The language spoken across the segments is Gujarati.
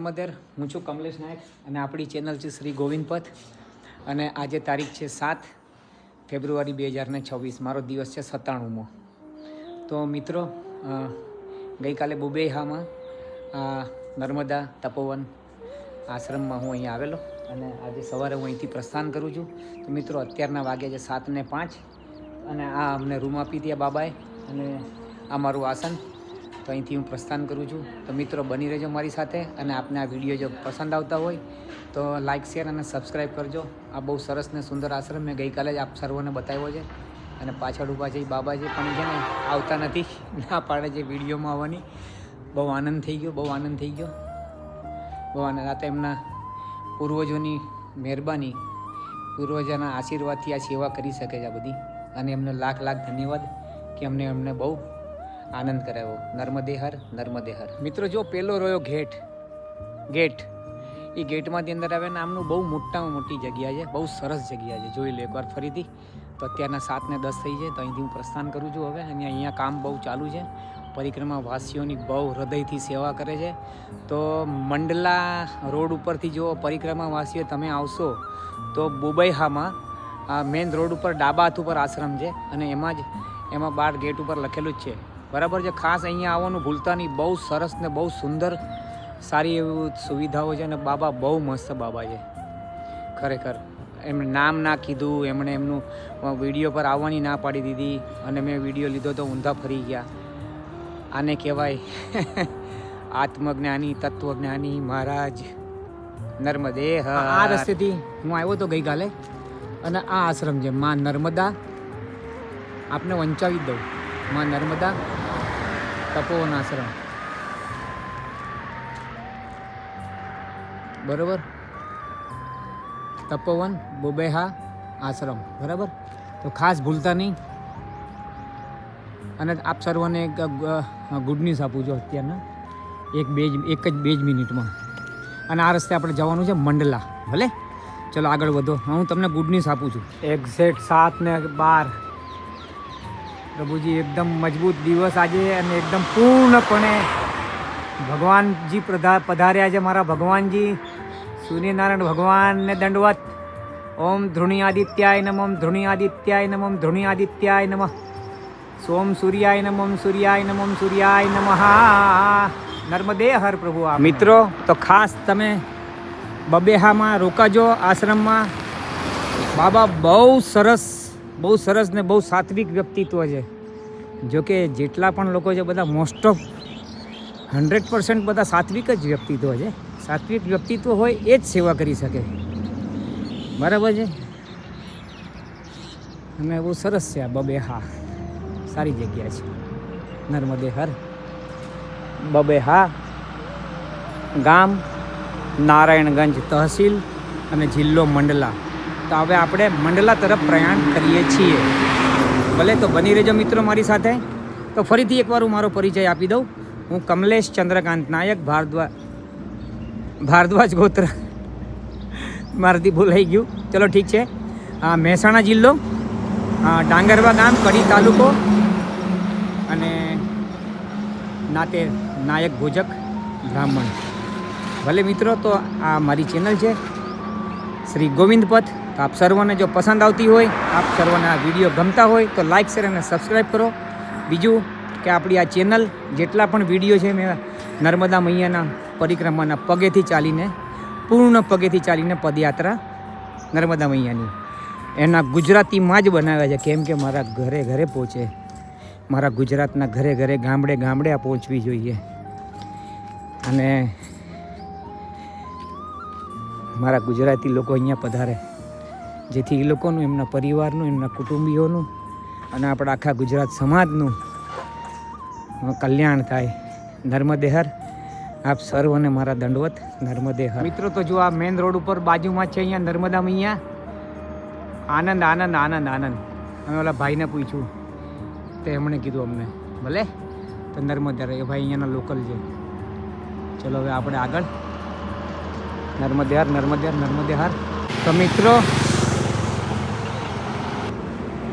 નર્મદેર, હું છું કમલેશ નાયક અને આપણી ચેનલ છે શ્રી ગોવિંદ પથ અને આજે તારીખ છે 7 ફેબ્રુઆરી 2026, મારો દિવસ છે 97મો। તો મિત્રો, ગઈકાલે બુબેહામાં નર્મદા તપોવન આશ્રમમાં હું અહીંયા આવેલો અને આજે સવારે હું અહીંથી પ્રસ્થાન કરું છું। તો મિત્રો, અત્યારના વાગ્યા છે 7:05 અને આ અમને રૂમ આપી ત્યાં બાબાએ અને આ મારું આસન। તો અહીંથી હું પ્રસ્થાન કરું છું। તો મિત્રો, બની રહેજો મારી સાથે અને આપને આ વિડીયો જો પસંદ આવતા હોય તો લાઇક, શેર અને સબસ્ક્રાઈબ કરજો। આ બહુ સરસ ને સુંદર આશ્રમ મેં ગઈકાલે જ આપ સર્વોને બતાવ્યો છે અને પાછળ ઊભા છે બાબાજી પણ છે ને આવતા નથી, ના પાડે છે વિડીયોમાં આવવાની। બહુ આનંદ થઈ ગયો, બહુ આનંદ થઈ ગયો, બહુ આનંદ। આ તો એમના પૂર્વજોની મહેરબાની, પૂર્વજોના આશીર્વાદથી આ સેવા કરી શકે છે આ બધી અને એમને લાખ લાખ ધન્યવાદ કે એમને બહુ આનંદ કરાવ્યો। નર્મદે હર, નર્મદે હર। મિત્રો, જો પેલો રહ્યો ગેટ, એ ગેટમાંથી અંદર આવે ને આમનું બહુ મોટામાં મોટી જગ્યા છે, બહુ સરસ જગ્યા છે, જોઈ લો એકવાર ફરીથી। તો અત્યારના 7:10 થઈ છે, તો અહીંથી હું પ્રસ્થાન કરું છું હવે અને અહીંયા કામ બહુ ચાલુ છે। પરિક્રમા વાસીઓની બહુ હૃદયથી સેવા કરે છે। તો મંડલા રોડ ઉપરથી જો પરિક્રમા વાસીઓ તમે આવશો તો બુબૈહામાં આ મેઇન રોડ ઉપર ડાબા હાથ ઉપર આશ્રમ છે અને એમાં બાર ગેટ ઉપર લખેલું જ છે, બરાબર છે। ખાસ અહીંયા આવવાનું ભૂલતા નહીં, બહુ સરસ ને બહુ સુંદર સારી એવી સુવિધાઓ છે અને બાબા બહુ મસ્ત બાબા છે ખરેખર। એમણે નામ ના કીધું, એમણે એમનું વિડીયો પર આવવાની ના પાડી દીધી અને મેં વિડીયો લીધો તો ઊંધા ફરી ગયા। આને કહેવાય આત્મજ્ઞાની, તત્વજ્ઞાની મહારાજ નર્મદે હર। આ રસ્તેથી હું આવ્યો તો ગઈકાલે અને આ આશ્રમ છે માં નર્મદા, આપને વંચાવી દઉં, માં નર્મદા તપોવન આશ્રમ, બરાબર, તપોવન બુબેહા આશ્રમ, બરાબર। તો ખાસ ભૂલતા નહીં અને આપ સર્વને એક ગુડ ન્યૂઝ આપું છું અત્યારના એક જ 2 મિનિટમાં। અને આ રસ્તે આપણે જવાનું છે મંડલા, ભલે ચલો આગળ વધો, હું તમને ગુડ ન્યૂઝ આપું છું। એક્ઝેક્ટ 7:12 પ્રભુજી, એકદમ મજબૂત દિવસ આજે અને એકદમ પૂર્ણપણે ભગવાનજી પધાર્યા છે, મારા ભગવાનજી સૂર્યનારાયણ ભગવાનને દંડવત। ઓમ ધૃણી આદિત્યાય નમઃ, ઓમ ધૃણી આદિત્યાય નમઃ, ઓમ ધૃણી આદિત્યાય નમઃ, સોમ સૂર્યાય નમઃ, ઓમ સૂર્યાય નમઃ, ઓમ સૂર્યાય નમઃ। નર્મદે હર પ્રભુ। મિત્રો, તો ખાસ તમે બબેહામાં રોકાજો આશ્રમમાં। બાબા બહુ સરસ ને બહુ સાત્વિક વ્યક્તિત્વ છે। જોકે જેટલા પણ લોકો છે બધા મોસ્ટ ઓફ 100% બધા સાત્વિક જ વ્યક્તિત્વ છે। સાત્વિક વ્યક્તિત્વ હોય એ જ સેવા કરી શકે, બરાબર છે। અને બહુ સરસ છે આ બબેહા, સારી જગ્યા છે। નર્મદે હર। બબેહા ગામ નારાયણગંજ તહસીલ અને જિલ્લો મંડલા। તો હવે આપણે મંડલા તરફ પ્રયાણ કરીએ છીએ, ભલે। તો બની રહેજો મિત્રો મારી સાથે। તો ફરીથી એકવાર હું મારો પરિચય આપી દઉં, હું કમલેશ ચંદ્રકાંત નાયક, ભારદ્વાજ ગોત્ર, મારાથી ભૂલાઈ ગયું, ચલો ઠીક છે। મહેસાણા જિલ્લો, ડાંગરવા ગામ, કડી તાલુકો અને નાતે નાયક ભોજક બ્રાહ્મણ, ભલે મિત્રો। તો આ મારી ચેનલ છે શ્રી ગોવિંદ પથ। તો આપ સર્વને જો પસંદ આવતી હોય, આપ સર્વને આ વિડીયો ગમતા હોય તો લાઇક, શેર અને સબસ્ક્રાઈબ કરો। બીજું કે આપણી આ ચેનલ જેટલા પણ વિડીયો છે મેં નર્મદા મૈયાના પરિક્રમાના પૂર્ણ પગેથી ચાલીને પદયાત્રા નર્મદા મૈયાની એના ગુજરાતીમાં જ બનાવ્યા છે, કેમ કે મારા ઘરે ઘરે પહોંચે, મારા ગુજરાતના ઘરે ઘરે, ગામડે ગામડે આ પહોંચવી જોઈએ અને મારા ગુજરાતી લોકો અહીંયા પધારે, જેથી એ લોકોનું, એમના પરિવારનું, એમના કુટુંબીઓનું અને આપણા આખા ગુજરાત સમાજનું કલ્યાણ થાય। નર્મદે હર। આપ સર્વને મારા દંડવત। નર્મદે હર। મિત્રો, તો જો આ મેઇન રોડ ઉપર બાજુમાં જ છે અહીંયા નર્મદા મૈયા। આનંદ આનંદ આનંદ આનંદ। અમે ઓલા ભાઈને પૂછ્યું તો એમણે કીધું અમને, ભલે। તો નર્મદે હર, એ ભાઈ અહીંયાના લોકલ છે। ચલો હવે આપણે આગળ। નર્મદે હર, નર્મદે હર, નર્મદે હર। તો મિત્રો,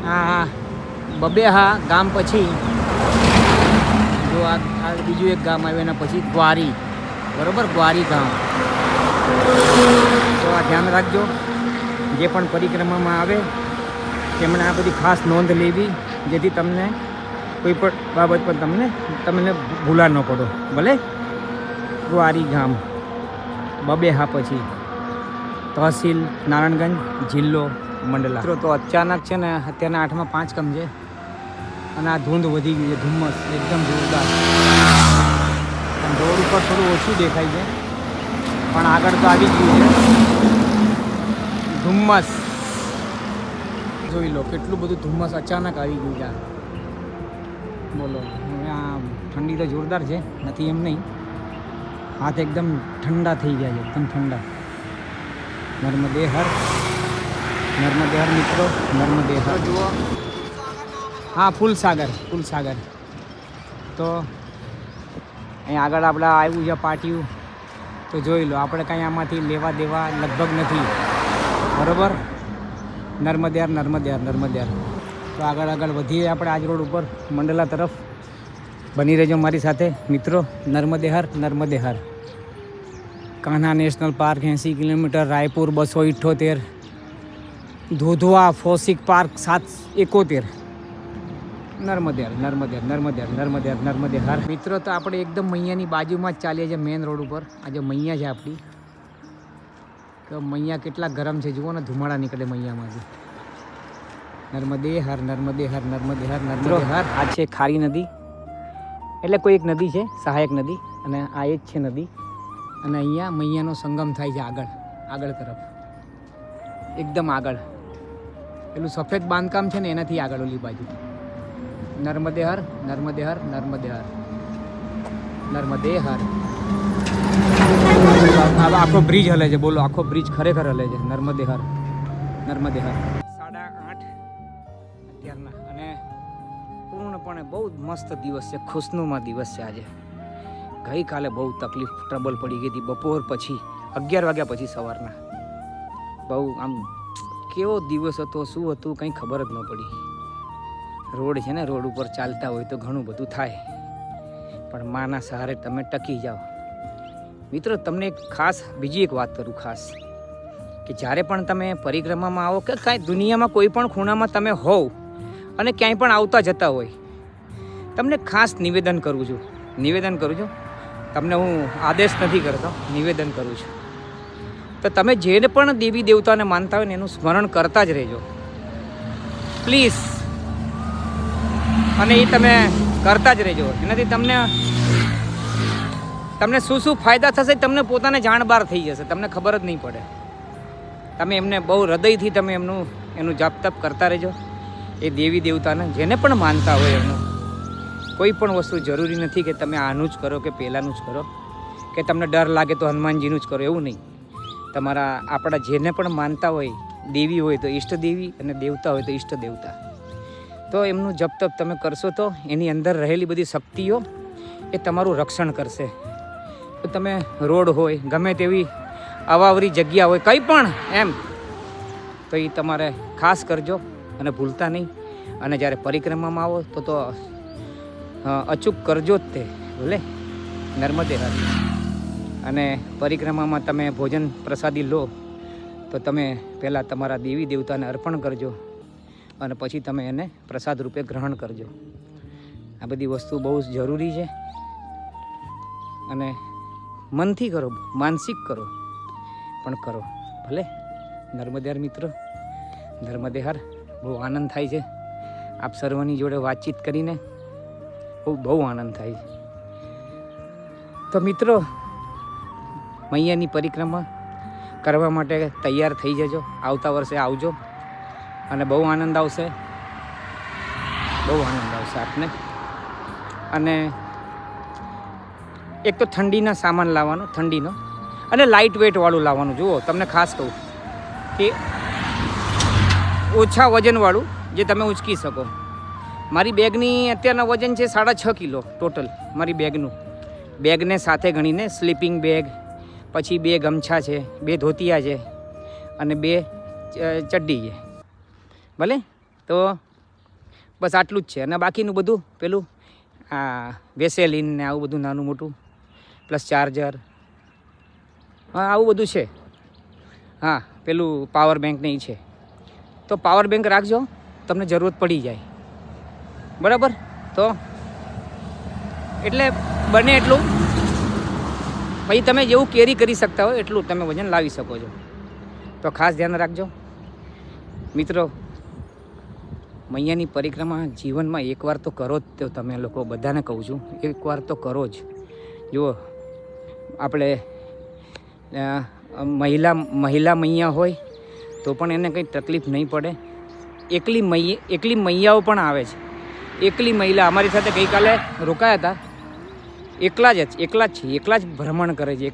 આ બબેહા ગામ પછી જો આ બીજું એક ગામ આવ્યું એના પછી દ્વારી, બરાબર, ગ્વારી ગામ. તો આ ધ્યાન રાખજો, જે પણ પરિક્રમામાં આવે તેમણે આ બધી ખાસ નોંધ લેવી, જેથી તમને કોઈ પણ બાબત પર તમને ભૂલા ન પડો. ભલે ગ્વારી ગામ, બબેહા પછી તહસીલ નારાયણગંજ, જિલ્લો મંડલા. તો અચાનક છે ને અત્યારના 8માં 5 કમ છે અને આ ધૂંધ વધી ગઈ છે, ધુમ્મસ એકદમ જોરદાર. રોડ ઉપર થોડું ઓછું દેખાય છે, પણ આગળ તો આવી ગયું છે ધુમ્મસ. જોઈ લો કેટલું બધું ધુમ્મસ અચાનક આવી ગયું છે. બોલો, હવે આ ઠંડી તો જોરદાર છે, નથી એમ નહીં, હાથ એકદમ ઠંડા થઈ ગયા છે, એકદમ ઠંડા. નર્મદે હર, નર્મદે હર મિત્રો, નર્મદે હર. જુઓ, હા, ફૂલસાગર. તો અહીં આગળ આપણે આવ્યું છે પાટિયું, તો જોઈ લો, આપણે કાંઈ આમાંથી લેવા દેવા લગભગ નથી, બરાબર. નર્મદે હર. તો આગળ વધીએ આપણે આજ રોડ ઉપર મંડલા તરફ. બની રહેજો મારી સાથે મિત્રો. Narmade Har. Kanha national park 80 kilometre, Raipur 278, ધોધવા ફોસિક પાર્ક 771. નર્મદે હર. મિત્રો, તો આપણે એકદમ મૈયાની બાજુમાં જ ચાલીએ છીએ, મેઇન રોડ ઉપર. આજે મૈયા છે આપણી. તો મૈયા કેટલા ગરમ છે જુઓ ને, ધુમાડા નીકળે મૈયામાંથી. નર્મદે હર. આ છે ખારી નદી, એટલે કોઈ એક નદી છે, સહાયક નદી, અને આ એક છે નદી. અને અહીંયા મૈયાનો સંગમ થાય છે આગળ તરફ, એકદમ આગળ. પેલું સફેદ બાંધકામ છે ને એનાથી આગળ ઓલી બાજુ. નર્મદે હર. આખો બ્રિજ હલે છે, બોલો, આખો બ્રિજ ખરેખર હલે છે. નર્મદે હર. 8:30 અત્યારના, અને પૂર્ણપણે બહુ જ મસ્ત દિવસ છે, ખુશનુમા દિવસ છે આજે. ગઈકાલે બહુ ટ્રબલ પડી ગઈ હતી, બપોર પછી 11 વાગ્યા પછી સવારના. બહુ આમ કેવો દિવસ હતો, શું હતું કંઈ ખબર જ ન પડી. રોડ છે ને, રોડ ઉપર ચાલતા હોય તો ઘણું બધું થાય, પણ માના સહારે તમે ટકી જાઓ. મિત્રો, તમને ખાસ બીજી એક વાત કરું, ખાસ કે જ્યારે પણ તમે પરિક્રમામાં આવો કે કાંઈ દુનિયામાં કોઈ પણ ખૂણામાં તમે હોવ અને ક્યાંય પણ આવતા જતા હોય, તમને ખાસ નિવેદન કરું છું. તમને હું આદેશ નથી કરતો, નિવેદન કરું છું. તો તમે જેને પણ દેવી દેવતાને માનતા હોય ને એનું સ્મરણ કરતા જ રહેજો, પ્લીઝ. અને એ તમે કરતા જ રહેજો. એનાથી તમને શું ફાયદા થશે તમને પોતાને જાણ બહાર થઈ જશે, તમને ખબર જ નહીં પડે. તમે એમને બહુ હૃદયથી તમે એનું જાપ તપ કરતા રહેજો. એ દેવી દેવતાને જેને પણ માનતા હોય એમનું કોઈ પણ વસ્તુ જરૂરી નથી કે તમે આનું જ કરો કે પહેલાંનું જ કરો, કે તમને ડર લાગે તો હનુમાનજીનું જ કરો, એવું નહીં. આપણા જેને પણ માનતા હોય, દેવી હોય તો ઈષ્ટ દેવી, અને દેવતા હોય તો ઈષ્ટ દેવતા, તો એમનું જપ તપ તમે કરશો તો એની અંદર રહેલી બધી શક્તિઓ એ તમારું રક્ષણ કરશે. તો તમે રોડ હોય, ગમે તેવી અવાવરી જગ્યા હોય, કંઈ પણ એમ, તો એ તમારે ખાસ કરજો અને ભૂલતા નહીં. અને જ્યારે પરિક્રમામાં આવો તો અચૂક કરજો જ તે, ભલે. નર્મદે હર. અને પરિક્રમામાં તમે ભોજન પ્રસાદી લો તો તમે પહેલાં તમારા દેવી દેવતાને અર્પણ કરજો, અને પછી તમે એને પ્રસાદ રૂપે ગ્રહણ કરજો. આ બધી વસ્તુ બહુ જરૂરી છે, અને મનથી કરો, માનસિક કરો, પણ કરો, ભલે. નર્મદે હર મિત્રો, નર્મદે હર. બહુ આનંદ થાય છે આપ સર્વની જોડે વાતચીત કરીને, બહુ આનંદ થાય છે. તો મિત્રો, મૈયાની પરિક્રમા કરવા માટે તૈયાર થઈ જજો, આવતા વર્ષે આવજો, અને બહુ આનંદ આવશે આપને. અને એક તો ઠંડીના સામાન લાવવાનો, ઠંડીનો, અને લાઇટ વેઇટવાળું લાવવાનું. જુઓ, તમને ખાસ કહું કે ઓછા વજનવાળું જે તમે ઉંચકી શકો. મારી બેગની અત્યારના વજન છે 6.5 કિલો ટોટલ. મારી બેગને સાથે ગણીને સ્લીપિંગ બેગ, પછી 2 ગમછા છે, 2 ધોતિયા છે, અને 2 ચડ્ડી છે, ભલે. તો બસ આટલું જ છે. અને બાકીનું બધું પેલું વેસેલિન ને આવું બધું નાનું મોટું, પ્લસ ચાર્જર, હા આવું બધું છે. હા પેલું પાવર બેંક નહીં છે, તો પાવર બેંક રાખજો, તમને જરૂરત પડી જાય. બરાબર, તો એટલે બને એટલું પછી તમે જેવું કેરી કરી શકતા હોય એટલું તમે વજન લાવી શકો છો. તો ખાસ ધ્યાન રાખજો મિત્રો. મૈયાની પરિક્રમા જીવનમાં એકવાર તો કરો જ. તો તમે લોકો બધાને કહું છું, એકવાર તો કરો જ. જુઓ આપણે મહિલા મૈયા હોય તો પણ એને કંઈ તકલીફ નહીં પડે. એકલી મૈયાઓ પણ આવે છે. એકલી મહિલા અમારી સાથે ગઈકાલે રોકાયા હતા. એકલા જ ભ્રમણ કરે છે,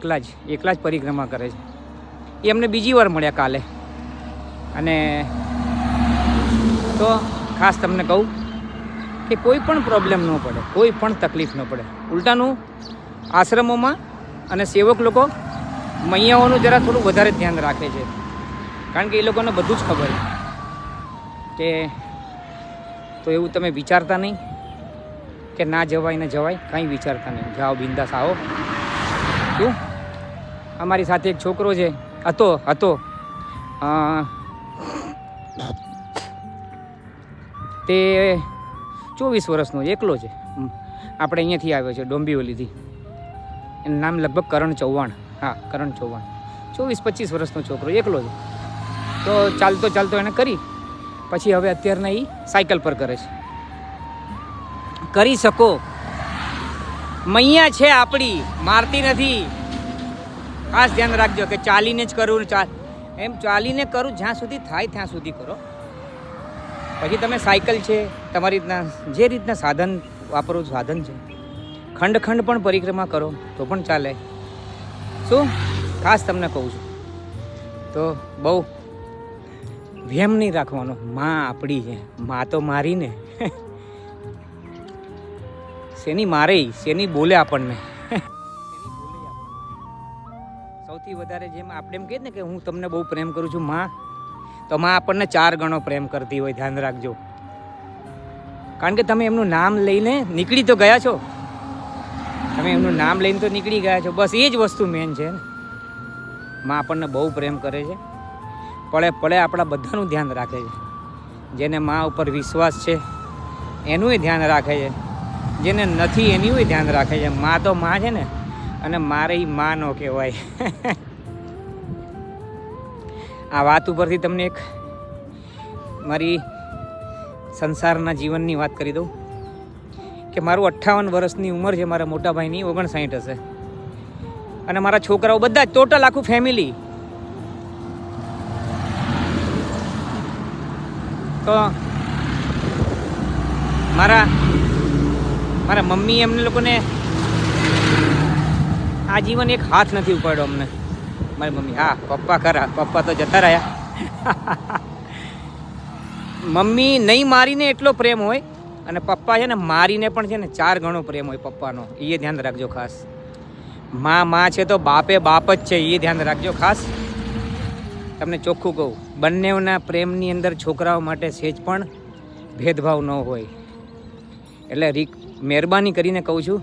એકલા જ પરિક્રમા કરે છે. એ અમને બીજી વાર મળ્યા કાલે. અને તો ખાસ તમને કહું કે કોઈ પણ પ્રોબ્લેમ ન પડે, કોઈ પણ તકલીફ ન પડે. ઉલટાનું આશ્રમોમાં અને સેવક લોકો મૈયાઓનું જરા થોડું વધારે ધ્યાન રાખે છે, કારણ કે એ લોકોને બધું જ ખબર છે. કે તો એવું તમે વિચારતા નહીં કે ના જવાય ને જવાય, કંઈ વિચારતા નહીં. જાઓ બિંદાસ આવો. શું અમારી સાથે એક છોકરો છે હતો તે 24 વર્ષનો એકલો છે. આપણે અહીંયાથી આવ્યો છે ડોંબીવલીથી. એનું નામ લગભગ કરણ ચૌહાણ. હા કરણ ચૌહાણ. 24-25 વર્ષનો છોકરો એકલો છે. તો ચાલતો એને કરી પછી હવે અત્યારના એ સાયકલ પર કરે છે. કરી શકો. મૈયા છે આપણી, મારતી નથી. ખાસ ધ્યાન રાખજો કે ચાલીને જ કરું. એમ ચાલીને કરું, જ્યાં સુધી થાય ત્યાં સુધી કરો. પછી તમે સાયકલ છે તમારી રીતના, જે રીતના સાધન વાપરો, સાધન છે. ખંડ પણ પરિક્રમા કરો તો પણ ચાલે. શું ખાસ તમને કહું છું. તો બહુ વહેમ નહીં રાખવાનો. માં આપણી છે, માં તો મારીને શેની મારે, શેની બોલે આપણને. સૌથી વધારે જેમ આપણે એમ કહીએ ને કે હું તમને બહુ પ્રેમ કરું છું માં, તો માં આપણને 4 ગણો પ્રેમ કરતી હોય. ધ્યાન રાખજો, કારણ કે તમે એમનું નામ લઈને નીકળી તો ગયા છો. તમે એમનું નામ લઈને તો નીકળી ગયા છો. બસ એ જ વસ્તુ મેન છે ને. માં આપણને બહુ પ્રેમ કરે છે. પળે આપણા બધાનું ધ્યાન રાખે છે. જેને માં ઉપર વિશ્વાસ છે એનું ધ્યાન રાખે છે, જેને નથી એનું ધ્યાન રાખે છે. માં તો માં છે ને, અને મારે માં નો કહેવાય. આ વાત ઉપરથી તમને એક મારી સંસારના જીવનની વાત કરી દઉં કે મારું 58 વર્ષની ઉંમર છે. મારા મોટા ભાઈની 59 હશે. અને મારા છોકરાઓ બધા જ ટોટલ આખું ફેમિલી. તો મારા મમ્મી એમને લોકોને આ જીવન એક હાથ નથી ઉપાડ્યો અમને. મારી મમ્મી, હા પપ્પા ખરા, પપ્પા તો જતા રહ્યા. મમ્મી નહીં મારીને એટલો પ્રેમ હોય, અને પપ્પા છે ને મારીને પણ છે ને 4 ગણો પ્રેમ હોય પપ્પાનો. એ ધ્યાન રાખજો ખાસ. માં છે તો બાપે બાપ જ છે, એ ધ્યાન રાખજો ખાસ. તમને ચોખ્ખું કહું, બંનેના પ્રેમની અંદર છોકરાઓ માટે સહેજ પણ ભેદભાવ ન હોય. એટલે મહેરબાની કરીને કહું છું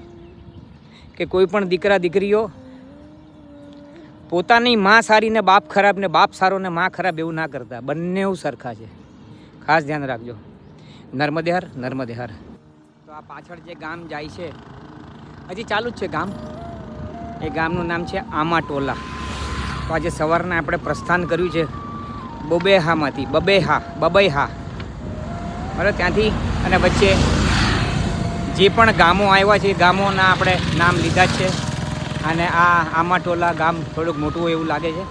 કે કોઈ પણ દીકરા દીકરીઓ પોતાની માં સારી ને બાપ ખરાબ, ને બાપ સારો ને માં ખરાબ એવું ના કરતા. બંને સરખા છે. ખાસ ધ્યાન રાખજો. નર્મદે હર. તો આ પાછળ જે ગામ જાય છે, હજી ચાલુ જ છે ગામ. એ ગામનું નામ છે આમાટોલા. તો આજે સવારના આપણે પ્રસ્થાન કર્યું છે બબૈહામાંથી. બબૈહા બરાબર, ત્યાંથી. અને વચ્ચે જે પણ ગામો આવ્યા છે એ ગામોના આપણે નામ લીધા જ છે. અને આ આમાટોલા ગામ થોડુંક મોટું એવું લાગે છે,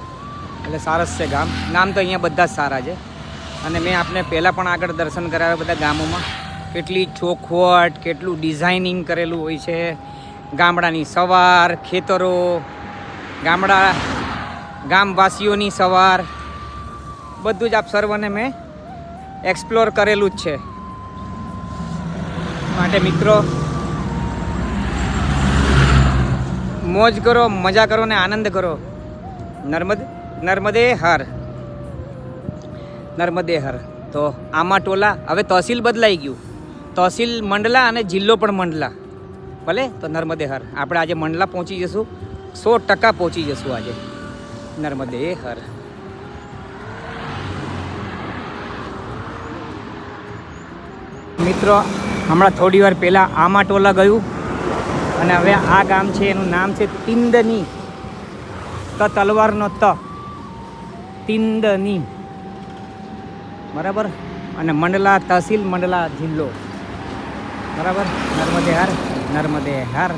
એટલે સરસ છે ગામ. નામ તો અહીંયા બધા જ સારા છે. અને મેં આપને પહેલાં પણ આગળ દર્શન કરાવ્યા બધા ગામોમાં. કેટલી ચોખવટ, કેટલું ડિઝાઇનિંગ કરેલું હોય છે. ગામડાની સવાર, ખેતરો, ગામવાસીઓની સવાર, બધું જ આપ સર્વને મેં એક્સપ્લોર કરેલું જ છે. માટે મિત્રો, મોજ કરો, મજા કરો ને આનંદ કરો. નર્મદે હર. તો આમાટોલા હવે તહસીલ બદલાઈ ગયું. તહસીલ મંડલા અને જિલ્લો પણ મંડલા. ભલે, તો નર્મદે હર. આપણે આજે મંડલા પહોંચી જશું, 100% પહોંચી જશું આજે. નર્મદે હર. મિત્રો હમણાં થોડી વાર પહેલાં આમાટોલા ગયું અને હવે આ ગામ છે એનું નામ છે તિંદની. તલવારનો તિંદની, બરાબર. અને મંડલા તહસીલ, મંડલા જિલ્લો, બરાબર. નર્મદે હાર.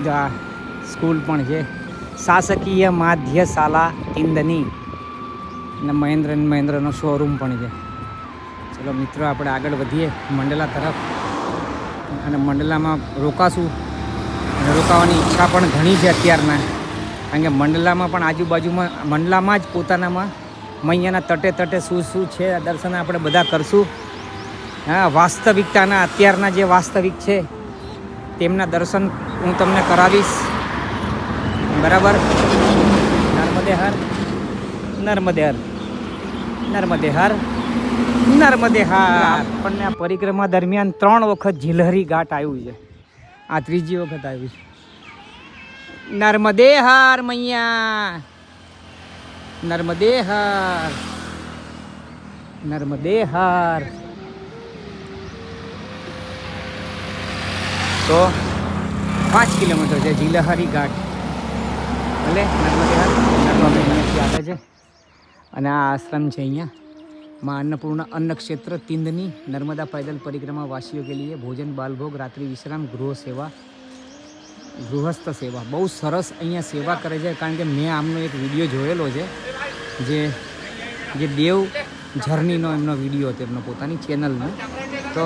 જો આ સ્કૂલ પણ છે, શાસકીય માધ્ય શાળા તિંદની. અને મહેન્દ્રનો શોરૂમ પણ છે. ચલો મિત્રો આપણે આગળ વધીએ મંડલા તરફ. અને મંડલામાં રોકાશું અને રોકાવાની ઈચ્છા પણ ઘણી છે અત્યારના, કારણ કે મંડલામાં પણ આજુબાજુમાં મંડલામાં જ પોતાનામાં મૈયાના તટે શું છે દર્શન આપણે બધા કરશું. હા, વાસ્તવિકતાના અત્યારના જે વાસ્તવિક છે તેમના દર્શન હું તમને કરાવીશ, બરાબર. નર્મદે હર. આપણને આ પરિક્રમા દરમિયાન 3 વખત જીલહરી ઘાટ આવ્યું છે. આ 3જી વખત આવ્યું છે. નર્મદે હર મૈયા, નર્મદે હર. તો 5 કિલોમીટર છે જીલહરી ઘાટ. ભલે નર્મદે હર અહીંયાથી આવે છે. અને આ આશ્રમ છે અહીંયા माँ अन्नपूर्णा अन्न क्षेत्र तिंदनी नर्मदा पैदल परिक्रमा वासियों के लिए भोजन, बालभोग, रात्रि विश्राम, गृह सेवा, ગૃહસ્થ સેવા. બહુ સરસ અહીંયા સેવા કરે છે. કારણ કે મેં આમનો એક વિડીયો જોયેલો છે, જે દેવ ઝરણીનો એમનો વિડીયો હતો, એમનો પોતાની ચેનલનો. તો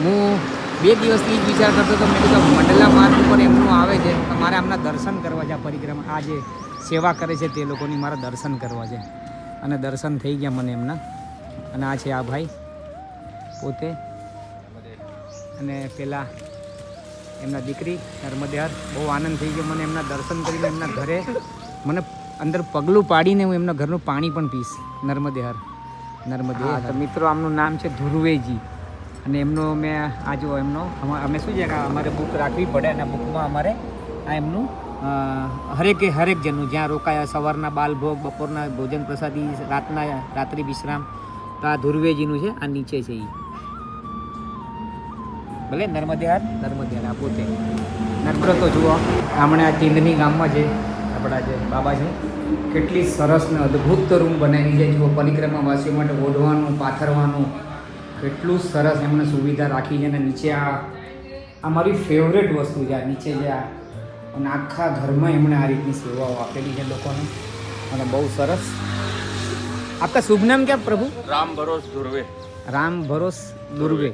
હું 2 દિવસથી જ વિચાર કરતો હતો, મેં કીધું મંડલા માર્ગ ઉપર એમનું આવે છે તો મારે આમના દર્શન કરવા છે. આ પરિક્રમા, આ જે સેવા કરે છે તે લોકોની મારા દર્શન કરવા છે. અને દર્શન થઈ ગયા મને એમના. અને આ છે આ ભાઈ પોતે, અને પેલા એમના દીકરી નર્મદેહર. બહુ આનંદ થઈ ગયો મને એમના દર્શન કરીને. એમના ઘરે મને અંદર પગલું પાડીને હું એમના ઘરનું પાણી પણ પીશ. નર્મદેહર. તો મિત્રો આમનું નામ છે ધુર્વેજી. અને એમનો મેં આ જો એમનો અમે શું છે કે અમારે બુક રાખવી પડે, અને બુકમાં અમારે આ એમનું હરેક જણનું જ્યાં રોકાયા, સવારના બાલભોગ, બપોરના ભોજન પ્રસાદી, રાત્રિ વિશ્રામ. તો આ ધુર્વેજીનું છે, આ નીચે છે એ. ભલે નર્મદેહર આ પોતે નર્મદે. તો જુઓ હમણાં આ તિંદની ગામમાં જે આપણા જે બાબા છે, કેટલી સરસ ને અદ્ભુત રૂમ બનાવી છે. જુઓ પરિક્રમાવાસીઓ માટે ઓઢવાનું, પાથરવાનું કેટલું સરસ એમને સુવિધા રાખી છે. અને નીચે આ મારી ફેવરેટ વસ્તુ છે. આ નીચે જે અને આખા ઘરમાં એમણે આ રીતની સેવાઓ આપેલી છે લોકોને, અને બહુ સરસ. આપકા શુભ નામ ક્યાં પ્રભુ? રામ ભરોસ દુર્વે.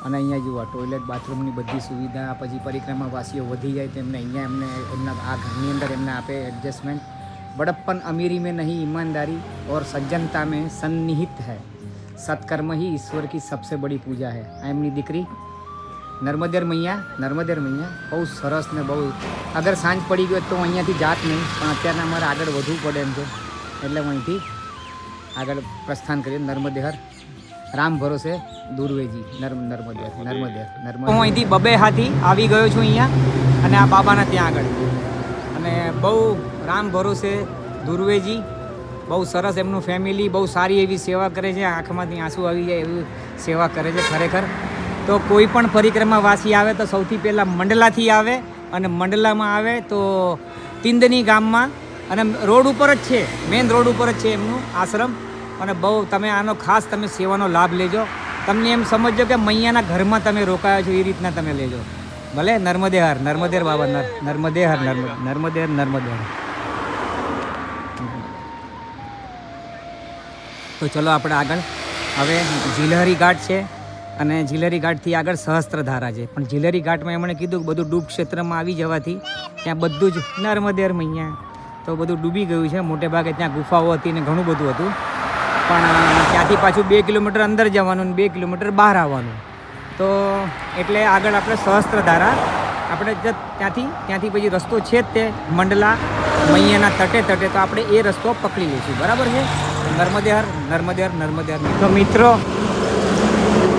અને અહીંયા જુઓ ટોયલેટ, બાથરૂમની બધી સુવિધા. પછી પરિક્રમાવાસીઓ વધી જાય તો એમના આ ઘરની અંદર એમને આપે એડજસ્ટમેન્ટ. બડપ્પન અમીરી में नहीं, ईमानदारी और सज्जनता में सन्निहित है. सत्कर्म ही ईश्वर की सबसे बड़ी पूजा है. આ એમની દીકરી નર્મદેર મૈયા. બહુ સરસ ને બહુ. અગર સાંજ પડી ગયો તો અહીંયાથી જાત નહીં, પણ અત્યારના અમારે આગળ વધવું પડે એમ છે, એટલે હું અહીંથી આગળ પ્રસ્થાન કરીએ. નર્મદેહર રામ ભરોસે દુર્વેજી. નર્મદેહર. હું અહીંથી 2 હાથી આવી ગયો છું અહીંયા, અને આ બાબાના ત્યાં આગળ. અને બહુ રામ ભરોસે દુર્વેજી, બહુ સરસ એમનું ફેમિલી, બહુ સારી એવી સેવા કરે છે. આંખમાંથી આંસુ આવી જાય એવી સેવા કરે છે ખરેખર. તો કોઈ પણ પરિક્રમાવાસી આવે તો સૌથી પહેલાં મંડલાથી આવે, અને મંડલામાં આવે તો તિંદની ગામમાં, અને રોડ ઉપર જ છે, મેઇન રોડ ઉપર જ છે એમનું આશ્રમ. અને બહુ તમે આનો ખાસ તમે સેવાનો લાભ લેજો. તમને એમ સમજો કે મૈયાના ઘરમાં તમે રોકાયા છો એ રીતના તમે લેજો. ભલે નર્મદેહર બાબા. નર્મદેહર. તો ચલો આપણે આગળ. હવે જીલહરી ઘાટ છે, અને જીલહરી ઘાટથી આગળ સહસ્ત્રધારા છે. પણ જીલહરી ઘાટમાં એમણે કીધું કે બધું ડૂબ ક્ષેત્રમાં આવી જવાથી ત્યાં બધું જ નર્મદેહર મૈયા તો બધું ડૂબી ગયું છે. મોટે ભાગે ત્યાં ગુફાઓ હતી ને ઘણું બધું હતું. પણ ત્યાંથી પાછું 2 કિલોમીટર અંદર જવાનું ને 2 કિલોમીટર બહાર આવવાનું. તો એટલે આગળ આપણે સહસ્ત્રધારા આપણે ત્યાંથી પછી રસ્તો છે જ તે મંડલા મૈયાના તટે. તો આપણે એ રસ્તો પકડી લઈશું, બરાબર છે. નર્મદેહર. તો મિત્રો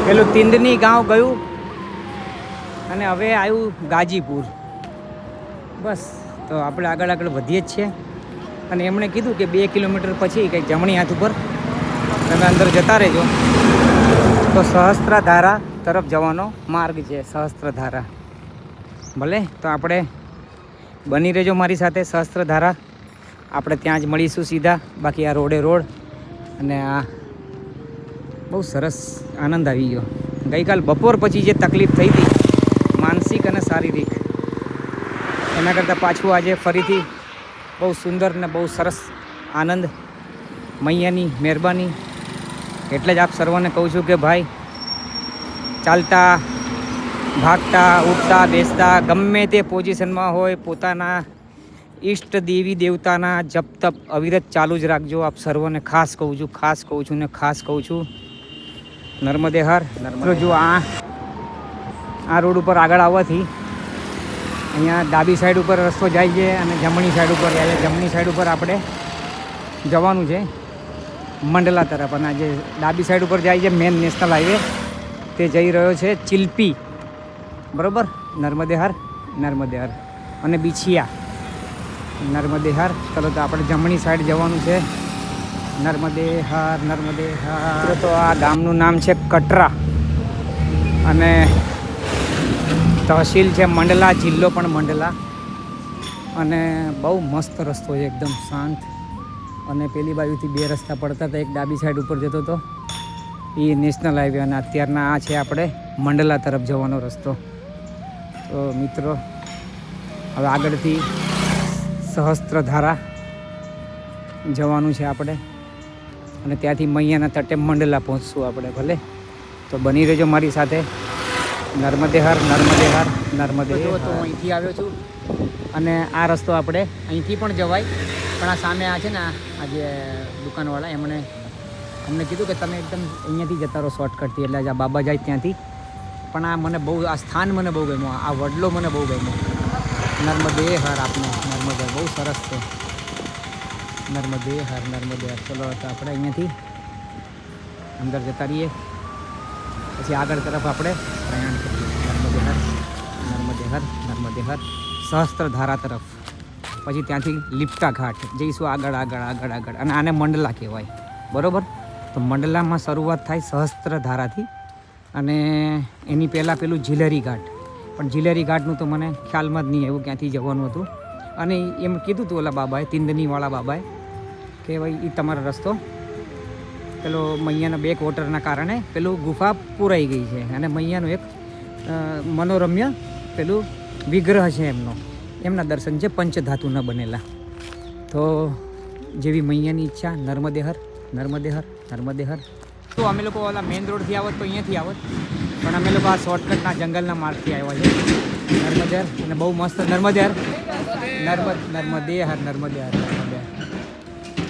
પેલું તિંદની ગાંવ ગયું, અને હવે આવ્યું ગાજીપુર. બસ તો આપણે આગળ વધીએ જ છીએ. અને એમણે કીધું કે 2 કિલોમીટર પછી કંઈક જમણી હાથ ઉપર તમે અંદર જતા રહેજો તો સહસ્ત્રધારા તરફ જવાનો માર્ગ છે. સહસ્ત્રધારા ભલે તો આપણે બની રહેજો મારી સાથે. સહસ્ત્રધારા આપણે ત્યાં જ મળીશું સીધા. બાકી આ રોડે રોડ અને આ બહુ સરસ આનંદ આવી ગયો. ગઈકાલ બપોર પછી જે તકલીફ થઈ હતી માનસિક અને શારીરિક, એના કરતાં પાછું આજે ફરીથી બહુ સુંદર ને બહુ સરસ આનંદ. મૈયાની મહેરબાની. એટલે જ આપ સર્વને કહું છું કે ભાઈ ચાલતા ભાગતા ઉઠતા બેસતા ગમે તે પોઝિશનમાં હોય પોતાના ઈષ્ટ દેવી દેવતાના જપ તપ અવિરત ચાલુ જ રાખજો. આપ સર્વને ખાસ કહું છું, ખાસ કહું છું ને ખાસ કહું છું. નર્મદે હર. નર્મદે. જો આ રોડ ઉપર આગળ આવવાથી અહીંયા ડાબી સાઈડ ઉપર રસ્તો જાય છે અને જમણી સાઈડ ઉપર જાય છે. જમણી સાઈડ ઉપર આપણે જવાનું છે મંડલા તરફ, અને જે ડાબી સાઈડ ઉપર જાય છે મેન નેશનલ હાઈવે તે જઈ રહ્યો છે ચિલ્પી. બરાબર. નર્મદે હર. નર્મદે હર અને બિછિયા. નર્મદે હર. ચલો તો આપણે જમણી સાઈડ જવાનું છે. નર્મદે હર. નર્મદે હર. તો આ ગામનું નામ છે કટરા અને તહસીલ છે મંડલા, જિલ્લો પણ મંડલા. અને બહુ મસ્ત રસ્તો છે, એકદમ શાંત. અને પેલી બાજુથી 2 રસ્તા પડતા હતા. એક ડાબી સાઈડ ઉપર જતો હતો એ નેશનલ હાઈવે, અને અત્યારના આ છે આપણે મંડલા તરફ જવાનો રસ્તો. તો મિત્રો હવે આગળથી સહસ્ત્રધારા જવાનું છે આપણે, અને ત્યાંથી મૈયાના તટે મંડલા પહોંચશું આપણે. ભલે તો બની રહેજો મારી સાથે. નર્મદે હર. નર્મદે હર. નર્મદે. તો હું અહીંથી આવ્યો છું અને આ રસ્તો આપણે અહીંથી પણ જવાય, પણ આ સામે આ છે ને આ જે દુકાનવાળા એમણે અમને કીધું કે તમે એકદમ અહીંયાથી જતા રહો શોર્ટકટથી, એટલે આ બાબા જાય ત્યાંથી. પણ આ મને બહુ આ સ્થાન મને બહુ ગમ્યો, આ વડલો મને બહુ ગમ્યો. નર્મદે હર. આપને નર્મદે બહુ સરસ છે. નર્મદે હર. નર્મદે હર. ચલો તો આપણે અહીંયાથી અંદર જતા રહીએ, પછી આગળ તરફ આપણે પ્રયાણ કરીએ. નર્મદે હર. નર્મદે હર. નર્મદે હર. સહસ્ત્રધારા તરફ, પછી ત્યાંથી લીપતા ઘાટ જઈશું. આગળ આગળ આગળ આગળ, અને આને મંડલા કહેવાય. બરાબર. તો મંડલામાં શરૂઆત થાય સહસ્ત્રધારાથી, અને એની પહેલાં પેલું ઝીલેરી ઘાટ. પણ ઝીલેરી ઘાટનું તો મને ખ્યાલમાં જ નહીં આવ્યું ક્યાંથી જવાનું હતું. અને એમ કીધું હતું ઓલા બાબાએ, તિંદનીવાળા બાબાએ, કે ભાઈ એ તમારો રસ્તો પેલો મૈયાના બેક વોટરના કારણે પેલું ગુફા પૂરાઈ ગઈ છે, અને મૈયાનું એક મનોરમ્ય પેલું વિગ્રહ છે એમના દર્શન છે પંચધાતુના બનેલા. તો જેવી મૈયાની ઈચ્છા. નર્મદે હર. નર્મદે હર. નર્મદે હર. તો અમે લોકો ઓલા મેઇન રોડથી આવત તો અહીંયાથી આવત, પણ અમે લોકો આ શોર્ટકટના જંગલના માર્ગથી આવ્યા છે. નર્મદે હર. અને બહુ મસ્ત. નર્મદે હર. નર્મદે હર. નર્મદે હર. નર્મદે હર.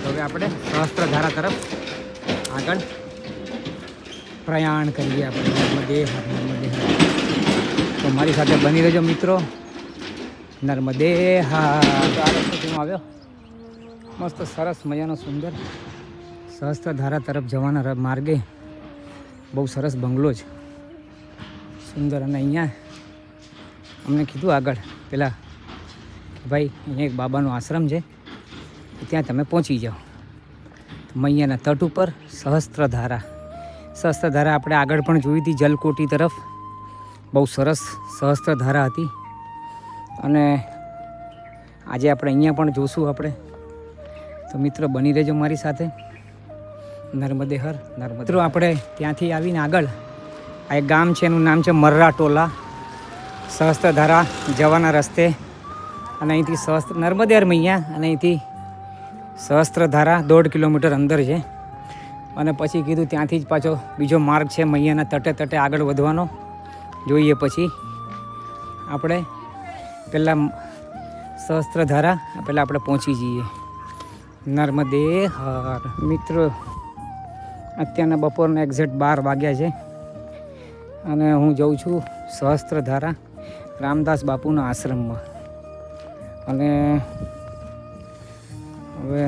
તો હવે આપણે સહસ્ત્રધારા તરફ આગળ પ્રયાણ કરીએ આપણે. નર્મદે હર. નર્મદે હર. તો મારી સાથે બની રહેજો મિત્રો. નર્મદે હર. આ રસ્તેથી હું આવ્યો, મસ્ત સરસ મજાનો સુંદર સહસ્ત્રધારા તરફ જવાના માર્ગે બહુ સરસ બંગલો છે, સુંદર. અને અહીંયા અમને કીધું આગળ પેલા કે ભાઈ અહીંયા એક બાબાનો આશ્રમ છે, ત્યાં તમે પહોંચી જાઓ. મૈયાના તટ ઉપર સહસ્ત્રધારા. સહસ્ત્રધારા આપણે આગળ પણ જોઈ હતી જલકોટી તરફ. બહુ સરસ સહસ્ત્રધારા હતી, અને આજે આપણે અહીંયા પણ જોશું આપણે. તો મિત્રો બની રહેજો મારી સાથે. નર્મદે હર. નર્મદે. મિત્રો આપણે ત્યાંથી આવીને આગળ આ એક ગામ છે, એનું નામ છે મર્રાટોલા. સહસ્ત્રધારા જવાના રસ્તે, અને અહીંથી નર્મદે હર મૈયા, અને અહીંથી સહસ્ત્રધારા 1.5 કિલોમીટર અંદર છે. અને પછી કીધું ત્યાંથી જ પાછો બીજો માર્ગ છે મૈયાના તટે તટે આગળ વધવાનો. જોઈએ પછી આપણે પહેલાં સહસ્ત્રધારા પહેલાં આપણે પહોંચી જઈએ. નર્મદે હર. મિત્રો અત્યારના બપોરના એક્ઝેક્ટ 12 વાગ્યા છે, અને હું જઉં છું સહસ્ત્રધારા રામદાસ બાપુના આશ્રમમાં. અને હવે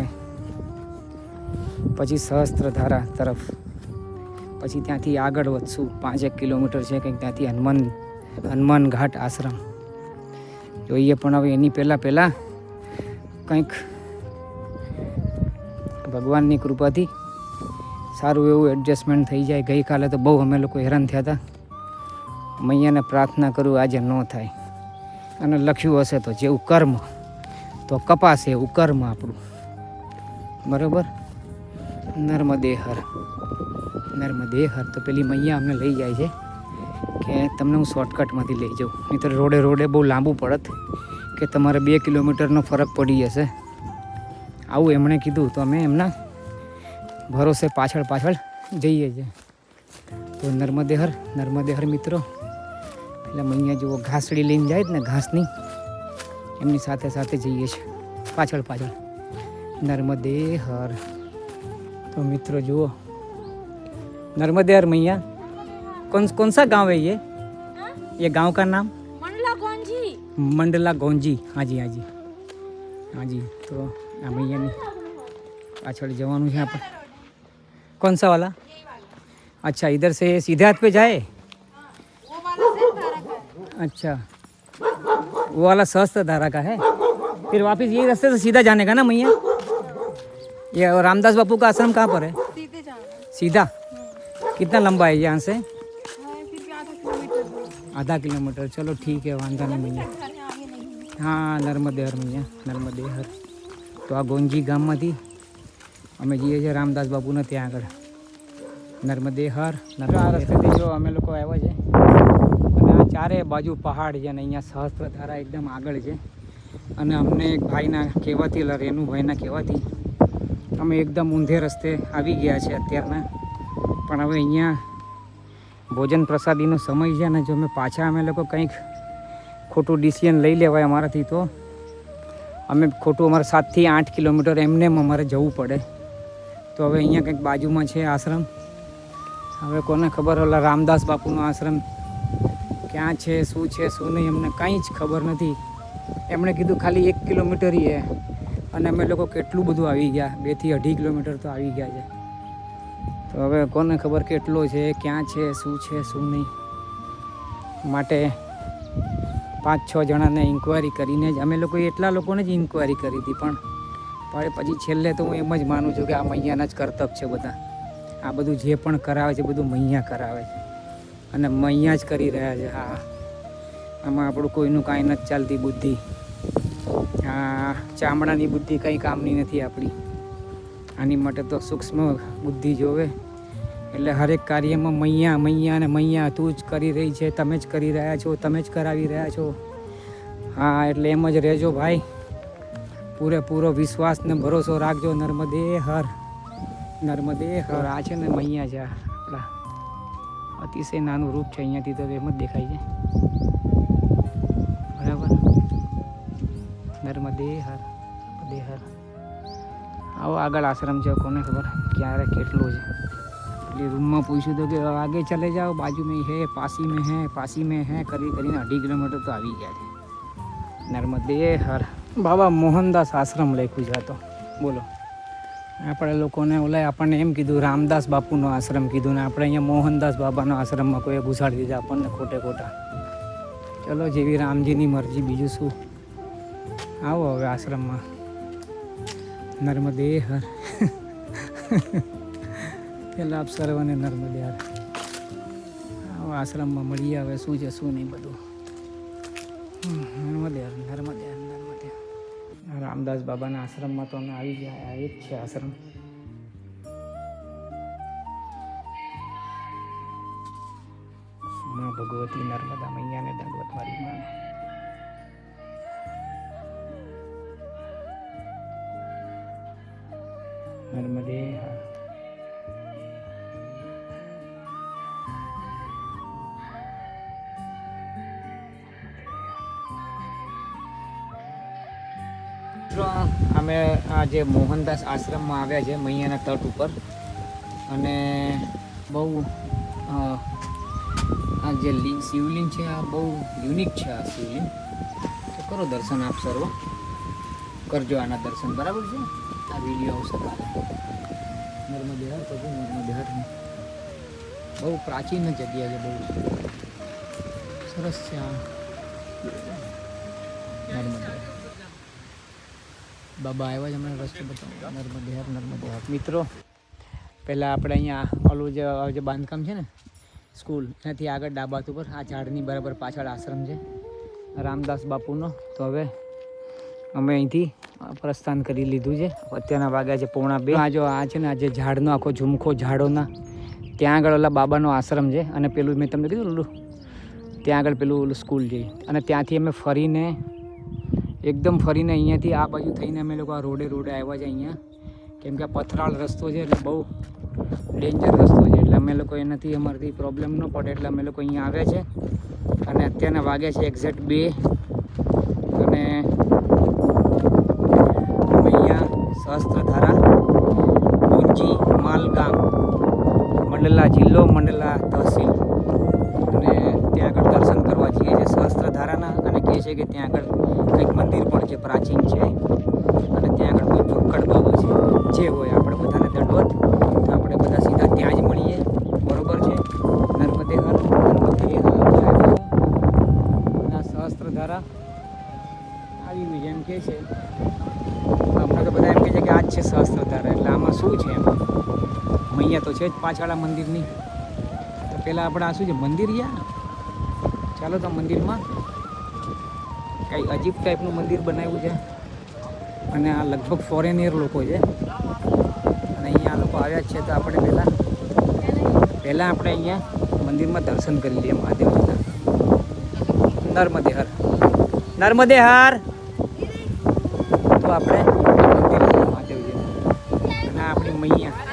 પછી સહસ્ત્રધારા તરફ, પછી ત્યાંથી આગળ વધશું. 5 કિલોમીટર છે કંઈક, ત્યાંથી હનુમાન ઘાટ આશ્રમ જોઈએ. પણ હવે એની પહેલાં કંઈક ભગવાનની કૃપાથી સારું એવું એડજસ્ટમેન્ટ થઈ જાય. ગઈકાલે તો બહુ અમે લોકો હેરાન થયા હતા. મૈયાને પ્રાર્થના કરું આજે ન થાય, અને લખ્યું હશે તો જેવું કર્મ તો કપાશે એવું કર્મ આપણું. બરાબર. નર્મદે હર, નર્મદે હર. તો પેલી મૈયા અમને લઈ જાય છે કે તમને હું શોર્ટકટમાંથી લઈ જાઉં, નહીં તો રોડે રોડે બહુ લાંબુ પડત કે તમારે 2 કિલોમીટરનો ફરક પડી જશે. આવું એમણે કીધું તો અમે એમના ભરોસે પાછળ પાછળ જઈએ છીએ. તો નર્મદે હર મિત્રો. એટલે મૈયા જુઓ ઘાસડી લઈને જાય જ ને, ઘાસની એમની સાથે સાથે જઈએ છીએ પાછળ પાછળ. नर्मदे हर. तो मित्रों जुओ नर्मदे हर मैया. कौन सा गांव है ये गांव का नाम मंडला गौंजी. हाँ जी हाँ जी हाँ जी. तो आ मैया ने पाछड़ जवानू है यहाँ पर. कौन सा वाला? अच्छा, इधर से सीधे हाथ पे जाए. अच्छा, वो वाला सहस्त्र धारा का है. फिर वापस ये रास्ते से सीधा जाने का ना मैया. ये रामदास बापू का आश्रम कहाँ पर है? सीधा. कितना लंबा है यहाँ से? आधा किलोमीटर. चलो ठीक है, वांधा नहीं मैया. हाँ, नर्मदे हर मैया, नर्मदे हर. तो आ गोंजी गामમાંથી અમે જઈએ છીએ રામદાસ બાપુને ત્યાં આગળ. નર્મદે હર. આ રસ્તેથી જો અમે લોકો આવ્યા છે, અને આ ચારે બાજુ પહાડ છે, અને અહીંયા સહસ્ત્રધારા એકદમ આગળ છે. અને અમને એક ભાઈના કહેવાથી, એટલે રેનુભાઈના કહેવાથી અમે એકદમ ઊંધે રસ્તે આવી ગયા છે અત્યારના. પણ હવે અહીંયા ભોજન પ્રસાદીનો સમય છે, ને જો અમે લોકો કંઈક ખોટું ડિસિઝન લઈ લેવાય અમારાથી, તો અમે ખોટું અમારે 7 થી 8 કિલોમીટર એમને અમારે જવું પડે. તો હવે અહીંયા કંઈક બાજુમાં છે આશ્રમ. હવે કોને ખબર, ઓલા રામદાસ બાપુનો આશ્રમ ક્યાં છે, શું નહીં, અમને કંઈ જ ખબર નથી. એમણે કીધું ખાલી 1 કિલોમીટર હે, અને અમે લોકો કેટલું બધું આવી ગયા, 2 થી 2.5 કિલોમીટર તો આવી ગયા છે. તો હવે કોને ખબર કેટલો છે, ક્યાં છે, શું નહીં. માટે 5-6 જણાને ઇન્ક્વાયરી કરીને જ અમે લોકોએ એટલા લોકોને જ ઇન્ક્વાયરી કરી હતી. પણ પછી છેલ્લે તો હું એમ જ માનું છું કે આ મૈયાના જ કરતબ છે બધા. આ બધું જે પણ કરાવે છે બધું મૈયા કરાવે છે, અને મૈયા જ કરી રહ્યા છે. હા, આમાં આપણું કોઈનું કાંઈ નથી ચાલતી બુદ્ધિ. આ ચામડાની બુદ્ધિ કંઈ કામની નથી આપણી. આની માટે તો સૂક્ષ્મ બુદ્ધિ જોવે. એટલે હરેક કાર્યમાં મૈયા અને મૈયા તું જ કરી રહી છે, તમે જ કરી રહ્યા છો, તમે જ કરાવી રહ્યા છો. હા, એટલે એમ જ રહેજો ભાઈ. પૂરેપૂરો વિશ્વાસ ને ભરોસો રાખજો. નર્મદે હર, નર્મદે હર. આ છે ને મૈયા છે આપણા. અતિશય નાનું રૂપ છે, અહીંયાથી તો એમ જ દેખાય છે. બરાબર. નર્મદે હર, નર્મદે હર. આવો આગળ આશ્રમ છે, કોને ખબર ક્યારે કેટલો છે. એટલે રૂમમાં પૂછ્યું તો કે આગે ચલે જાઓ, બાજુ મેં હે, પાસી મેં હે કરીને 2.5 કિલોમીટર તો આવી ગયા છે. નર્મદે હર. બાબા મોહનદાસ આશ્રમ લખ્યું છે. તો બોલો, આપણે લોકોને આપણને એમ કીધું રામદાસ બાપુનો આશ્રમ કીધું, ને આપણે અહીંયા મોહનદાસ બાબાનો આશ્રમમાં કોઈ ઘુસાડી દીધા આપણને ખોટા. ચલો, જેવી રામજીની મરજી, બીજું શું. આવો હવે આશ્રમમાં. નર્મદે હર. પેલા આપ સર્વને નર્મદે હર. આવો આશ્રમમાં મળીએ હવે શું છે શું નહીં બધું. નર્મદે હર, નર્મદે હર, નર્મદે. રામદાસ બાબાના આશ્રમમાં તો અમે આવી ગયા. આ એક છે આશ્રમ. માં ભગવતી નર્મદા મૈયાને દંડવત મારી માને. નર્મદે હર. અમે આ જે મોહનદાસ આશ્રમમાં આવ્યા છે મૈયાના તટ ઉપર, અને બહુ આ જે શિવલિંગ છે આ બહુ યુનિક છે. આ શિવલિંગ તો કરો દર્શન, આપ સર્વ કરજો આના દર્શન. બરાબર છે. આ વિડીયો આવશે કાલે. નર્મદે હર પ્રભુ, નર્મદે હર. બહુ પ્રાચીન જગ્યા છે, બહુ સરસ છે આ નર્મદે. બાબા આવ્યા છે હમણાં રસ્તો બતાવો. નર્મદે હર નર્મદે હર. મિત્રો પહેલાં આપણે અહીંયા ઓલું જે બાંધકામ છે ને સ્કૂલ એનાથી આગળ ડાબાત ઉપર આ ઝાડની બરાબર પાછળ આશ્રમ છે રામદાસ બાપુનો. તો હવે અમે અહીંથી પ્રસ્થાન કરી લીધું છે. અત્યારના વાગ્યા છે 1:45. આ જો આ છે ને આ જે ઝાડનો આખો ઝુમખો ઝાડોના ત્યાં આગળ ઓલા બાબાનો આશ્રમ છે અને પેલું મેં તમને કીધું ઓલું ત્યાં આગળ પેલું ઓલું સ્કૂલ છે. અને ત્યાંથી અમે ફરીને એકદમ ફરીને અહીંયાથી આ બાજુ થઈને અમે લોકો આ રોડે આવ્યા છે અહીંયા. કેમ કે આ પથરાળ રસ્તો છે એટલે બહુ ડેન્જર રસ્તો છે એટલે અમે લોકો એનાથી અમારાથી પ્રોબ્લેમ ન પડે એટલે અમે લોકો અહીંયા આવ્યા છે. અને અત્યારના વાગ્યા છે એક્ઝેક્ટ 2 અને અમે અહીંયા સહસ્ત્રધારા ગુંજી માલગામ મંડલા જિલ્લો મંડલા તહસીલ અને ત્યાં આગળ દર્શન કરવા જઈએ છીએ સહસ્ત્રધારાના. અને કહે છે કે ત્યાં આગળ કંઈક મંદિર પણ છે પ્રાચીન છે અને ત્યાં આગળ કોઈ ફક્કડ બાબા છે જે હોય આપણે બધાને દંડવત. તો આપણે બધા સીધા ત્યાં જ મળીએ. બરોબર છે. નર્મદે હર નર્મદે હર. સહસ્ત્રધારા આવી ગઈ એમ કહે છે. હમણાં તો બધા એમ કહે છે કે આ જ છે સહસ્ત્રધારા. એટલે આમાં શું છે એમ મૈયા તો છે જ પાછળના મંદિરની. તો પહેલાં આપણે આ શું છે મંદિર યા ચાલો તો મંદિરમાં કંઈ અજીબ ટાઈપનું મંદિર બનાવ્યું છે અને આ લગભગ ફોરેનિયર લોકો છે અને અહીંયા આ લોકો આવ્યા જ છે. તો આપણે પહેલાં આપણે અહીંયા મંદિરમાં દર્શન કરી લઈએ મહાદેવજીના. નર્મદે હર નર્મદે હર. તો આપણે મંદિર મહાદેવજી અને આપણી મૈયા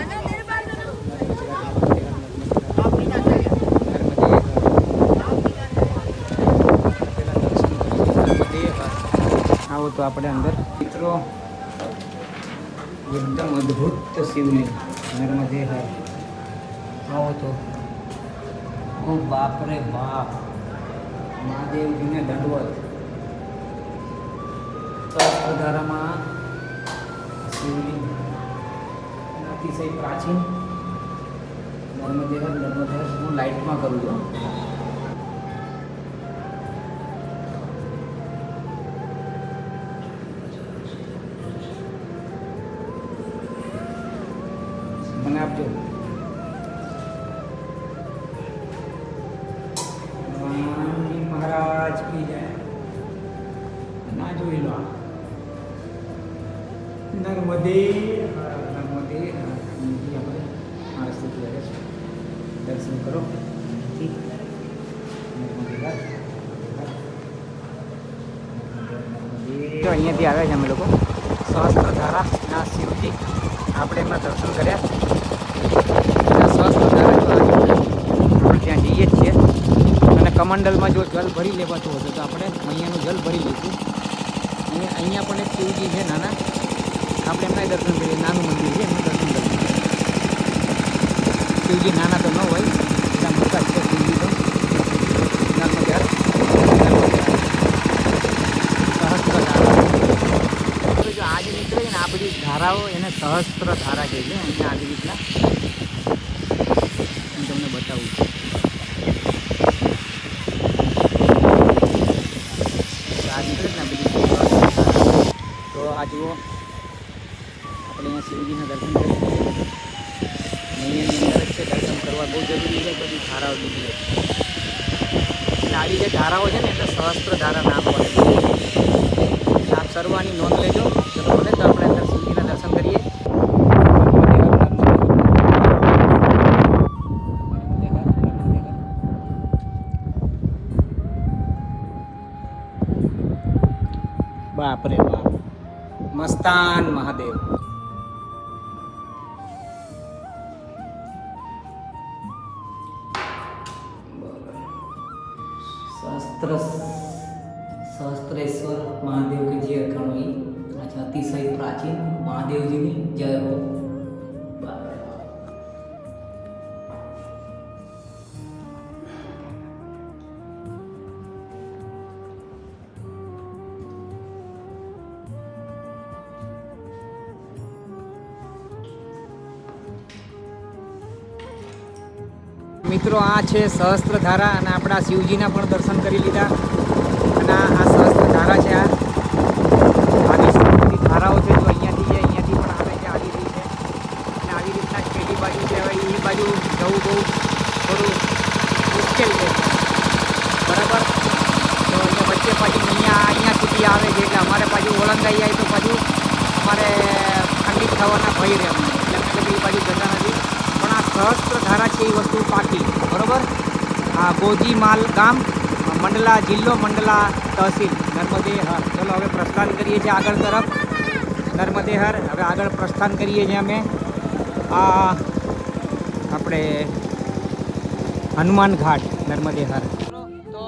તો આપણે અંદર મિત્રો એકદમ અદ્ભુત શિવલિંગ નર્મદે હર. આવો તો ઓ બાપ રે બાપ મહાદેવજીને દંડવત. સહસ્ત્રધારામાં શિવલિંગ અતિશય પ્રાચીન નર્મદે હર નર્મદે હર. હું લાઇટમાં કરું છું. મને આપજો. હનુમાનજી મહારાજ કી જય. ના જોઈ લો નર્મદે નર્મદે આપણે આ રસ્તે દર્શન કરો. અહીંયાથી આવ્યા છે અમે લોકો સહસ્ત્રધારા ના શિવજી. આપણે એમના દર્શન કર્યા. આપણે ત્યાં જઈએ જ છીએ અને કમંડલમાં જો જલ ભરી લેવાતું હતું તો આપણે અહીંયાનું જલ ભરી લઈશું. અને અહીંયા પણ એક શિવજી છે નાના. આપણે એમના દર્શન કરીએ. નાનું મંદિર છે એમનું દર્શન કરીએ. શિવજી નાના તો ન હોય એટલા મોટા છે શિવજી તો. નર્મદે હર સહસ્ત્રધારા. જો આ જે નીકળે છે ને આ બધી ધારાઓ એને સહસ્ત્રધારા કહે છે. અહીંયા આવી રીતના હું તમને બતાવું છું. આ નીકળે ને બધી. તો આ જુઓ આપણે અહીંયા શિવજીના દર્શન કરીએ. અહીંયાની અંદર જ છે દર્શન કરવા બહુ જરૂરી છે. બધી ધારાઓ નીકળે છે એટલે આવી જે ધારાઓ છે ને એટલે સહસ્ત્રધારા નામ પડે છે. આપ સર્વાની નોંધ લેજો. ચલો ભલે તો આપણે અંદર શિવજીના દર્શન કરીએ. બાપ રે બાપ મસ્તાન મહાદેવ. સહસ્ત્રેશ્વર મહાદેવ કે જે અખાણો એ અતિશય પ્રાચીન મહાદેવજીની જય હો. મિત્રો આ છે સહસ્ત્રધારા અને આપણા શિવજીના પણ દર્શન કરી લીધા. અને આ સહસ્ત્રધારા છે. આ આવી બધી ધારાઓ છે ગંગાઈ જાય તો પાછું અમારે ખંડિત થવાના ભય રહે અમને, એટલે અમે એ બાજુ જતા નથી. પણ આ સહસ્ત્રધારા છે એ વસ્તુ પાકી, બરાબર. આ ગોજીમાલ ગામ, મંડલા જિલ્લો, મંડલા તહસીલ, નર્મદે હર. ચલો હવે પ્રસ્થાન કરીએ છીએ આગળ તરફ, નર્મદે હર. હવે આગળ પ્રસ્થાન કરીએ છીએ અમે આ આપણે હનુમાન ઘાટ, નર્મદે હર. તો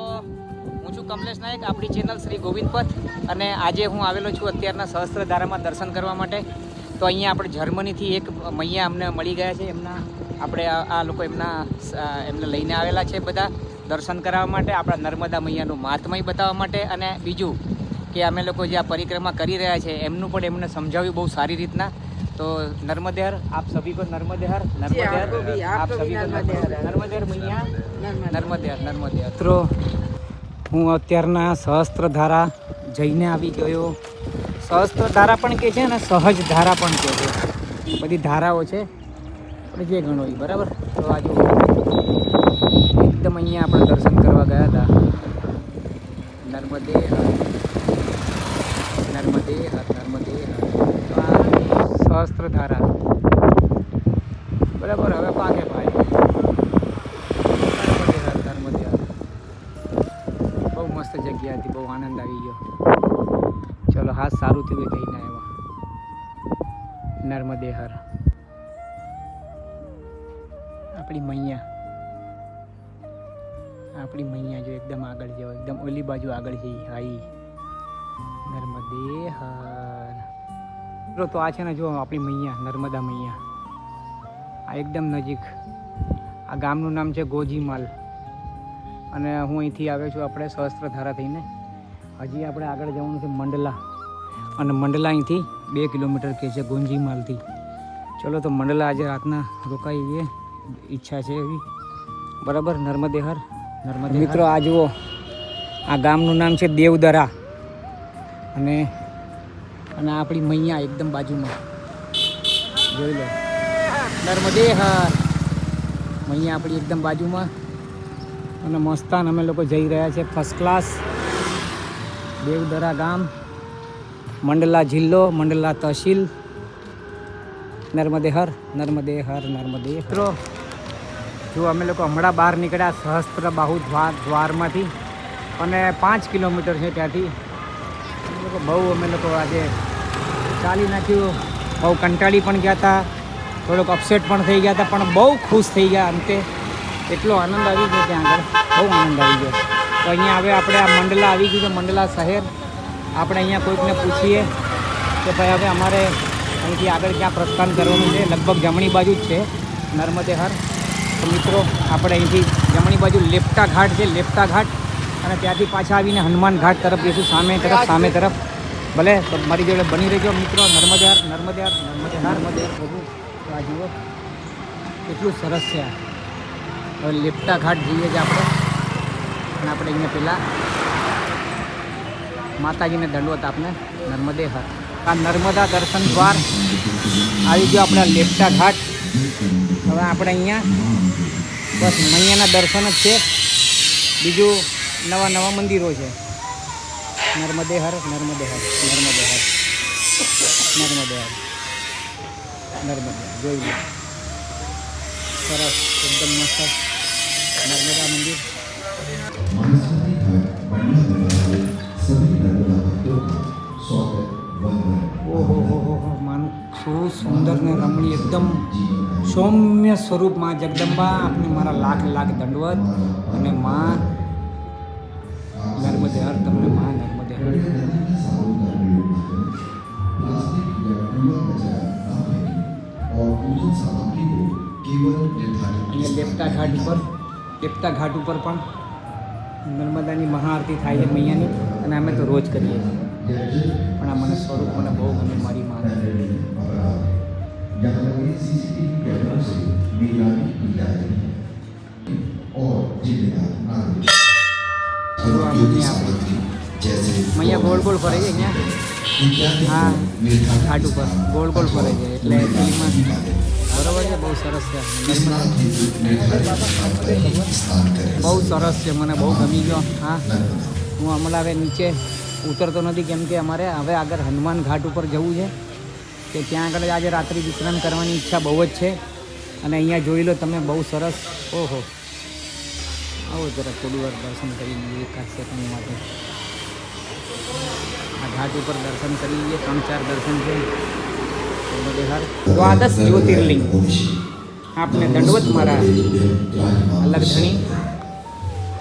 હું છું કમલેશ નાયક, આપણી ચેનલ શ્રી ગોવિંદ પથ, અને આજે હું આવેલો છું અત્યારના સહસ્ત્રધારામાં દર્શન કરવા માટે. તો અહીંયા આપણે જર્મનીથી એક મૈયા અમને મળી ગયા છે. એમના આપણે આ લોકો એમને લઈને આવેલા છે બધા દર્શન કરાવવા માટે, આપણા નર્મદા મૈયાનું મહાત્મય બતાવવા માટે. અને બીજું કે અમે લોકો જે આ પરિક્રમા કરી રહ્યા છે એમનું પણ એમને સમજાવ્યું બહુ સારી રીતના. तो नर्मदे हर, आप सभी को नर्मदे हर, नर्मदे हर, आप सभी को नर्मदे हर मैया, नर्मदे हर, नर्मदे हर. મિત્રો હું અત્યારના સહસ્ત્રધારા જઈને આવી ગયો. સહસ્ત્રધારા પણ કે છે ને સહજ ધારા પણ કહે છે, બધી ધારાઓ છે આપણે જે ગણો એ, બરાબર. તો આજુ એકદમ અહીંયા આપણે દર્શન કરવા ગયા હતા. નર્મદે હર, નર્મદે હર, નર્મદે હર. સહસ્ત્રધારા, બરાબર. હવે પાકે ભાઈ નર્મદે હર, નર્મદે હર. બહુ મસ્ત જગ્યા હતી, બહુ આનંદ આવી ગયો. ચલો હા, સારું થયું જઈને આવ્યા. નર્મદે હર, આપણી મૈયા જો એકદમ આગળ જાઓ, એકદમ ઓલી બાજુ આગળ જઈ. હાઈ નર્મદે હર. તો આ છે ને જો આપણી મૈયા, નર્મદા મૈયા, આ એકદમ નજીક. આ ગામનું નામ છે ગોજીમાલ, અને હું અહીંથી આવ્યો છું આપણે સહસ્ત્રધારા થઈને. હજી આપણે આગળ જવાનું છે મંડલા, અને મંડલા અહીંથી 2 કિલોમીટર કે છે ગોંજીમાલથી. ચલો તો મંડલા આજે રાતના રોકાઈએ, ઈચ્છા છે એવી, બરાબર. નર્મદે હર, નર્મદે. મિત્રો આ જુઓ, આ ગામનું નામ છે દેવદરા, અને આપણી મૈયા એકદમ બાજુમાં જોઈ લો. નર્મદે હર, મૈયા આપણી એકદમ બાજુમાં. અને મસ્તાન અમે લોકો જઈ રહ્યા છે ફર્સ્ટ ક્લાસ. દેવદરા ગામ, મંડલા જિલ્લો, મંડલા તહસીલ. નર્મદે હર, નર્મદે હર, નર્મદે. મિત્રો જો અમે લોકો હમણાં બહાર નીકળ્યા સહસ્ત્રબાહુ દ્વારમાંથી, અને 5 કિલોમીટર છે ત્યાંથી. બહુ અમે લોકો આજે ચાલી નાખ્યું, બહુ કંટાળી પણ ગયા હતા, થોડોક અપસેટ પણ થઈ ગયા હતા, પણ બહુ ખુશ થઈ ગયા અંતે. એટલો આનંદ આવી ગયો ત્યાં આગળ, બહુ આનંદ આવી ગયો. તો અહીંયા હવે આપણે આ મંડલા આવી ગયું છે, મંડલા શહેર. આપણે અહીંયા કોઈકને પૂછીએ કે ભાઈ હવે અમારે અહીંથી આગળ ક્યાં પ્રસ્થાન કરવાનું છે. લગભગ જમણી બાજુ જ છે નર્મદે હર. તો મિત્રો આપણે અહીંથી જમણી બાજુ લેપટા ઘાટ છે, લેપટા ઘાટ, અને ત્યાંથી પાછા આવીને હનુમાન ઘાટ તરફ જઈશું, સામે તરફ. ભલે તો મારી જોડે બની રહેજો મિત્રો. નર્મદે હર, નર્મદે હર, નર્મદે હર, નર્મદે હર. બધું આ જુઓ કેટલું સરસ છે. હવે લેપટા ઘાટ જઈએ છીએ આપણે, અને આપણે અહીંયા પહેલાં માતાજીને દંડવત આપને. નર્મદે હર, આ નર્મદા દર્શન દ્વાર આવી ગયો આપણા લેપટા ઘાટ. હવે આપણે અહીંયા બસ મૈયાના દર્શન જ છે, બીજું નવા મંદિરો છે. નર્મદે હર, નર્મદે હર, નર્મદે હર, નર્મદે હર, નર્મદે. જોઈ લો, સરસ, એકદમ મસ્ત નર્મદા મંદિર. ઓહો હો હો, માનું શું સુંદર ને રમણીય, એકદમ સૌમ્ય સ્વરૂપ માં જગદંબા. આપને મારા લાખ દંડવત. અને માં નર્મદે હર, તમને માં નર્મદે હર. અહીંયા લેપટા ઘાટ ઉપર પણ નર્મદાની મહાઆરતી થાય છે મૈયાની, અને અમે તો રોજ કરીએ છીએ. પણ આ મને સ્વરૂપ મને બહુ ગમે મારી માં. મૈયા ગોળ ફરે છે અહીંયા, હા ઘાટ ઉપર ગોળ ફરે છે, એટલે ફિલ્મમાં બરોબર છે. બહુ સરસ છે, બહુ સરસ છે, મને બહુ ગમી ગયો. હા, હું હમણાં હવે નીચે ઉતરતો નથી, કેમ કે અમારે હવે આગળ હનુમાન ઘાટ ઉપર જવું છે, કે ત્યાં આગળ આજે રાત્રિ વિશ્રામ કરવાની ઈચ્છા બહુ જ છે. અને અહીંયા જોઈ લો તમે, બહુ સરસ. ઓહો, આવો જરા થોડી વાર દર્શન કરી લઈએ એકાદ સેકન્ડ માટે. આ ઘાટ ઉપર દર્શન કરી લઈએ, 3-4 દર્શન છે. દ્વાદશ જ્યોતિર્લિંગ આપને દંડવત મારા અલગ ધણી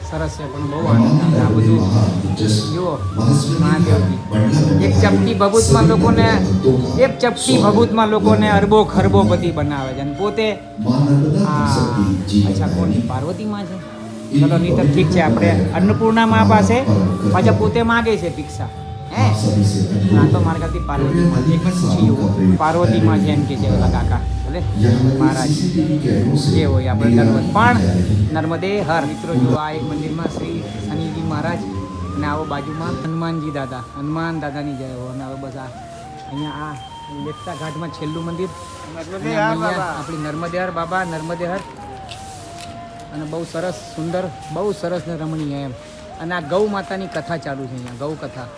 સરસ છે, પણ બહુ આનંદ આવે. આ બધું જુઓ, મહાદેવજી એક ચપટી ભભૂતમાં લોકોને અરબો ખરબોપતિ બનાવે છે. અને પોતે અચ્છા, કોની પાર્વતી માં છે? ચલો નહીં તો ઠીક છે, આપણે અન્નપૂર્ણા મા પાસે પાછા પોતે માગે છે ભિક્ષા. હે, આ તો મારા ખાતી પાર્વતી માં એક પૂછી પાર્વતી માં છે એમ કે છે ઓલા કાકા ભલે મહારાજ જે હોય આપણે દંડવત. પણ નર્મદે હર મિત્રો જો આ એક મંદિરમાં શ્રી શનિજી મહારાજ, અને આવો બાજુમાં હનુમાનજી દાદા, હનુમાન દાદાની જય હો. અને હવે બસ આ અહીંયા આ લેપટા ઘાટમાં છેલ્લું મંદિર આપણી નર્મદે હર બાબા, નર્મદે હર. અને બહુ સરસ, સુંદર, બહુ સરસ ને રમણીય એમ. અને આ ગૌ માતાની કથા ચાલુ છે અહીંયા, ગૌ કથા.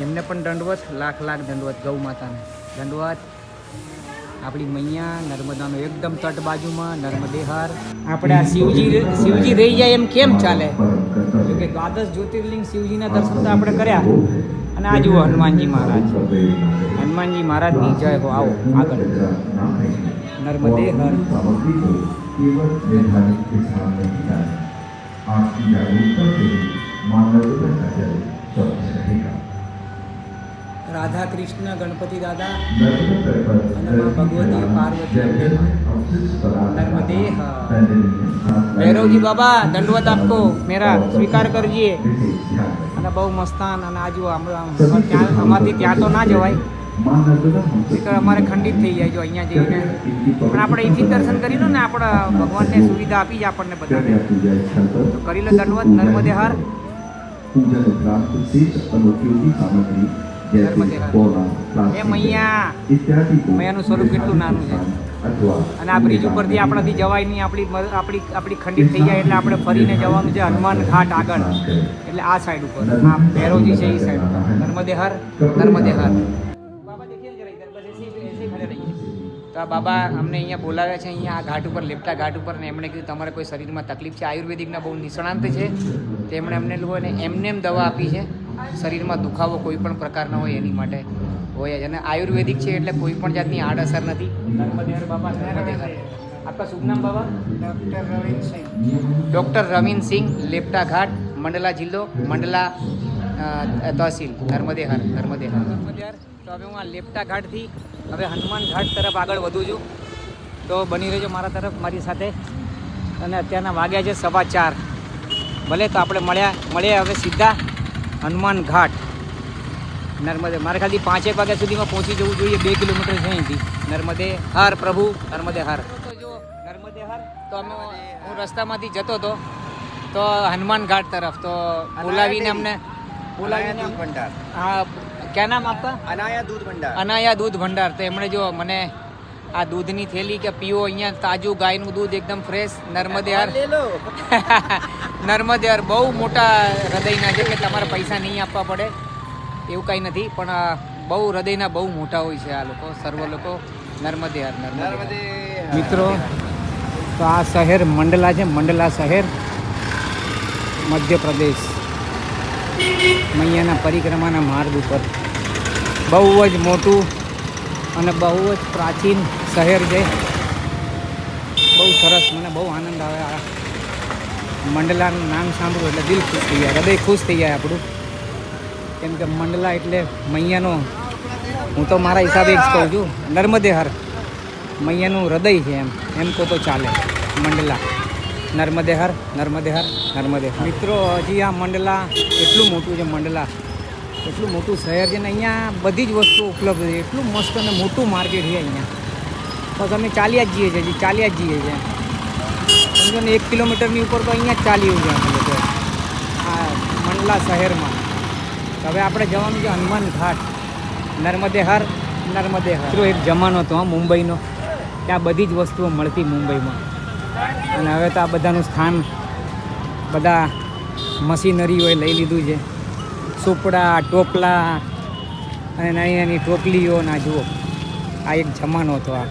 એમને પણ દંડવત, લાખ દંડવત ગૌ માતાને દંડવત. આપણી મૈયા નર્મદાનો એકદમ તટ બાજુમાં નર્મદે હર. આપણે આ શિવજી રહી જાય એમ કેમ ચાલે? કે દ્વાદશ જ્યોતિર્લિંગ શિવજીના દર્શન તો આપણે કર્યા. અને આ જુઓ હનુમાનજી મહારાજ, હનુમાનજી મહારાજની જય હો. આવો આગળ નર્મદે હર. રાધા કૃષ્ણ ગણપતિ દાદા અને માં ભગવતી પાર્વતી नर्मदे भैरवजी बाबा दंडवत आपको मेरा स्वीकार करिए. અને બહુ મસ્તાન. અને આજુ અમારથી ત્યાં તો ના જવાય, અમારે ખંડિત થઈ જાય જો અહીંયા જઈને. પણ આપણે અહીંથી દર્શન કરી લો ને, આપણે ભગવાનને સુવિધા આપી જ આપણને બધાને. તો કરી લો દંડવત નર્મદે હર. એ મૈયાનું સ્વરૂપ કેટલું નાનું છે. અને આ બ્રિજ ઉપરથી આપણાથી જવાય નહીં, આપણી ખંડિત થઈ જાય. એટલે આપણે ફરીને જવાનું છે હનુમાન ઘાટ આગળ, એટલે આ સાઈડ ઉપર. આ ભૈરવજી છે એ સાઈડ ઉપર. નર્મદે હર, નર્મદે હર. બાબા દેખીએ જરા ઇધર, બસ એસે ખડે રહીએ. તો આ બાબા અમને અહીંયા બોલાવ્યા છે, અહીંયા આ ઘાટ ઉપર, લેપટા ઘાટ ઉપર. ને એમણે કીધું તમારે કોઈ શરીરમાં તકલીફ છે, આયુર્વેદિકના બહુ નિષ્ણાંત છે. તેમણે અમને લોકોને એમને દવા આપી છે. શરીરમાં દુખાવો કોઈ પણ પ્રકારનો હોય એની માટે હોય જ. અને આયુર્વેદિક છે એટલે કોઈ પણ જાતની આડઅસર નથી. નર્મદે હર બાબા, નર્મદે હર. આપકા શુભ નામ બાબા? ડૉક્ટર રવીન સિંહ, લેપટા ઘાટ, મંડલા જિલ્લો, મંડલા તહસીલ. નર્મદે હર, નર્મદે હર, નર્મદે હર. તો હવે હું આ લેપટા ઘાટથી હવે હનુમાન ઘાટ તરફ આગળ વધું છું. તો બની રહેજો મારા તરફ, મારી સાથે. અને અત્યારના વાગ્યા છે 4:15. ભલે તો આપણે મળ્યા હવે સીધા હનુમાન ઘાટ નર્મદે. મારે ખાલી 5 વાગ્યા સુધીમાં પહોંચી જવું જોઈએ. 2 કિલોમીટર છે અહીંથી. નર્મદે હર પ્રભુ, નર્મદે હર. તો જો નર્મદે હર, તો હું રસ્તામાંથી જતો હતો તો હનુમાન ઘાટ તરફ, તો બોલાવીને હા, ક્યાં નામ આપકા? અનાયા દૂધ ભંડાર. તો એમણે જો મને આ દૂધની થેલી કે પીવો અહીંયા તાજું ગાયનું દૂધ એકદમ ફ્રેશ. નર્મદે હર. નર્મદે હર બહુ મોટા હૃદયના છે, કે તમારે પૈસા નહીં આપવા પડે એવું કાંઈ નથી. પણ બહુ હૃદયના બહુ મોટા હોય છે આ લોકો, સર્વ લોકો. નર્મદે હર, નર્મદે. મિત્રો તો આ શહેર મંડલા છે, મંડલા શહેર, મધ્યપ્રદેશ. મૈયાના પરિક્રમાના માર્ગ ઉપર બહુ જ મોટું અને બહુ જ પ્રાચીન શહેર છે. બહુ સરસ, મને બહુ આનંદ આવે. આ મંડલાનું નામ સાંભળ્યું એટલે દિલ ખુશ થઈ જાય, હૃદય ખુશ થઈ જાય આપણું. કેમ કે મંડલા એટલે મૈયાનો, હું તો મારા હિસાબે જ કહું છું, નર્મદે હર મૈયાનું હૃદય છે એમ કહો તો ચાલે. મંડલા, નર્મદે હર, નર્મદે હર, નર્મદે હર. મિત્રો હજી આ મંડલા એટલું મોટું છે, મંડલા એટલું મોટું શહેર છે ને અહીંયા બધી જ વસ્તુઓ ઉપલબ્ધ છે. એટલું મસ્ત અને મોટું માર્કેટ છે અહીંયા. બસ અમે ચાલ્યા જ જઈએ છીએ, ચાલ્યા જ જઈએ છીએ. સમજો ને 1 કિલોમીટરની ઉપર તો અહીંયા જ ચાલ્યું છે અમે લોકો આ મંડલા શહેરમાં. હવે આપણે જવાનું છે હનુમાન ઘાટ. નર્મદે હર, નર્મદે હર. એક જમાનો હતો મુંબઈનો, ત્યાં બધી જ વસ્તુઓ મળતી મુંબઈમાં. અને હવે તો આ બધાનું સ્થાન બધા મશીનરીઓએ લઈ લીધું છે. સુપડા, ટોપલા અને નાની નાની ટોપલીઓ ના જુઓ. આ એક જમાનો હતો. આ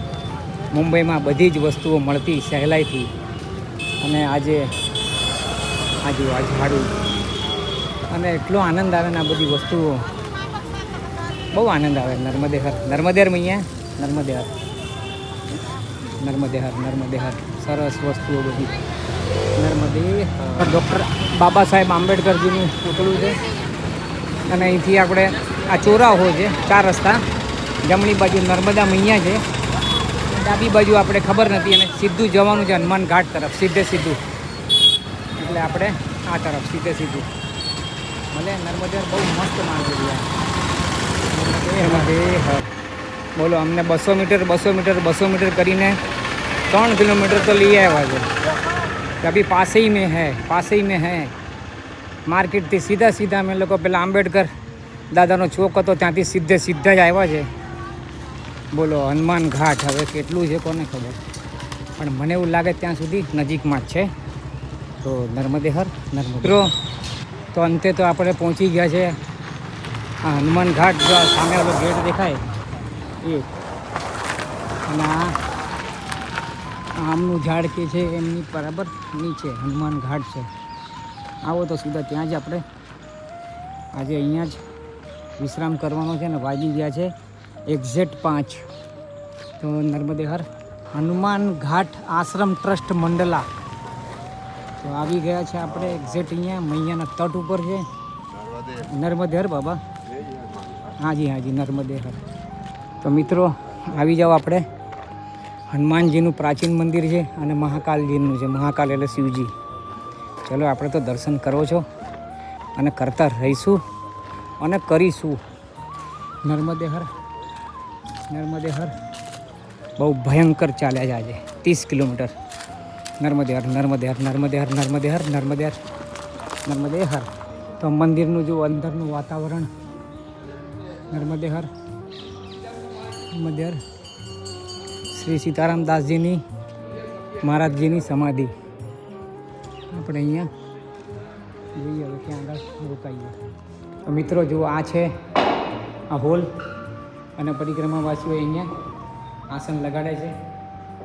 મુંબઈમાં બધી જ વસ્તુઓ મળતી સહેલાઈથી. અને આજે આ ઝાડું અને એટલો આનંદ આવે ને આ બધી વસ્તુઓ, બહુ આનંદ આવે. નર્મદેહર મૈયા, નર્મદેહર સરસ વસ્તુઓ બધી. નર્મદે ડૉક્ટર બાબા સાહેબ આંબેડકરજીનું પૂતળું છે. અને અહીંથી આપણે આ ચોરાહો છે, 4 રસ્તા. જમણી બાજુ નર્મદા મૈયા છે, ડાબી બાજુ આપણે ખબર નથી. અને સીધું જવાનું છે હનુમાન ઘાટ તરફ, સીધું. એટલે આપણે આ તરફ સીધું ભલે. નર્મદે બહુ મસ્ત માણસો રહ્યા. બોલો, અમને 200 મીટર કરીને 3 કિલોમીટર તો લઈ આવ્યા છે. અભી पास ही में है માર્કેટથી સીધા અમે લોકો પેલા આંબેડકર દાદાનો ચોક હતો ત્યાંથી સીધા જ આવ્યા છે. બોલો, હનુમાન ઘાટ હવે કેટલું છે કોને ખબર, પણ મને એવું લાગે ત્યાં સુધી નજીકમાં જ છે. તો નર્મદેહર તો અંતે તો આપણે પહોંચી ગયા છે આ હનુમાન ઘાટ. જો સામે ઓલો ગેટ દેખાય એ, અને આ આમનું ઝાડ કે છે એમની બરાબર નીચે હનુમાન ઘાટ છે. આવો તો સીધા ત્યાં જ આપણે આજે અહીંયા જ વિશ્રામ કરવાનો છે. ને વાગી ગયા છે એક્ઝેક્ટ 5. તો નર્મદેહર હનુમાન ઘાટ આશ્રમ ટ્રસ્ટ મંડલા તો આવી ગયા છે આપણે એક્ઝેક્ટ અહીંયા મૈયાના તટ ઉપર છે. નર્મદેહર બાબા, હાજી નર્મદેહર. તો મિત્રો આવી જાઓ. આપણે હનુમાનજીનું પ્રાચીન મંદિર છે અને મહાકાલજીનું છે. મહાકાલ એટલે શિવજી. ચલો, આપણે તો દર્શન કરો છો અને કરતા રહીશું અને કરીશું. નર્મદેહર બહુ ભયંકર ચાલ્યા છે આજે 30 કિલોમીટર. નર્મદેહર. તો મંદિરનું જો અંદરનું વાતાવરણ. નર્મદેહર શ્રી સીતારામ દાસજીની મહારાજજીની સમાધિ. આપણે અહીંયા જોઈએ હવે ક્યાં આગળ રોકાઈએ. તો મિત્રો જુઓ, આ છે આ હોલ અને પરિક્રમાવાસીઓ અહીંયા આસન લગાડે છે.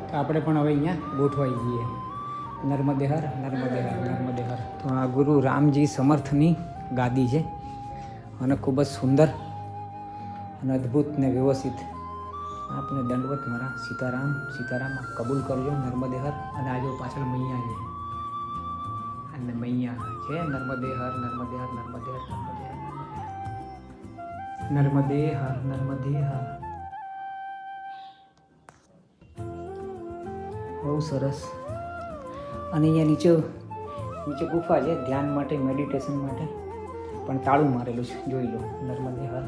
તો આપણે પણ હવે અહીંયા ગોઠવાઈ જઈએ. નર્મદેહર. તો આ ગુરુ રામજી સમર્થની ગાદી છે અને ખૂબ જ સુંદર અને અદ્ભુત ને વ્યવસ્થિત. આપને દંડવત મારા સીતારામ કબૂલ કરજો. નર્મદેહર. અને આ જો પાછળ મૈયા છે, અને મૈયા છે નર્મદેહર. બહુ સરસ. અને અહીંયા નીચે ગુફા છે ધ્યાન માટે, મેડિટેશન માટે, પણ તાળું મારેલું છે, જોઈ લો. નર્મદેહર.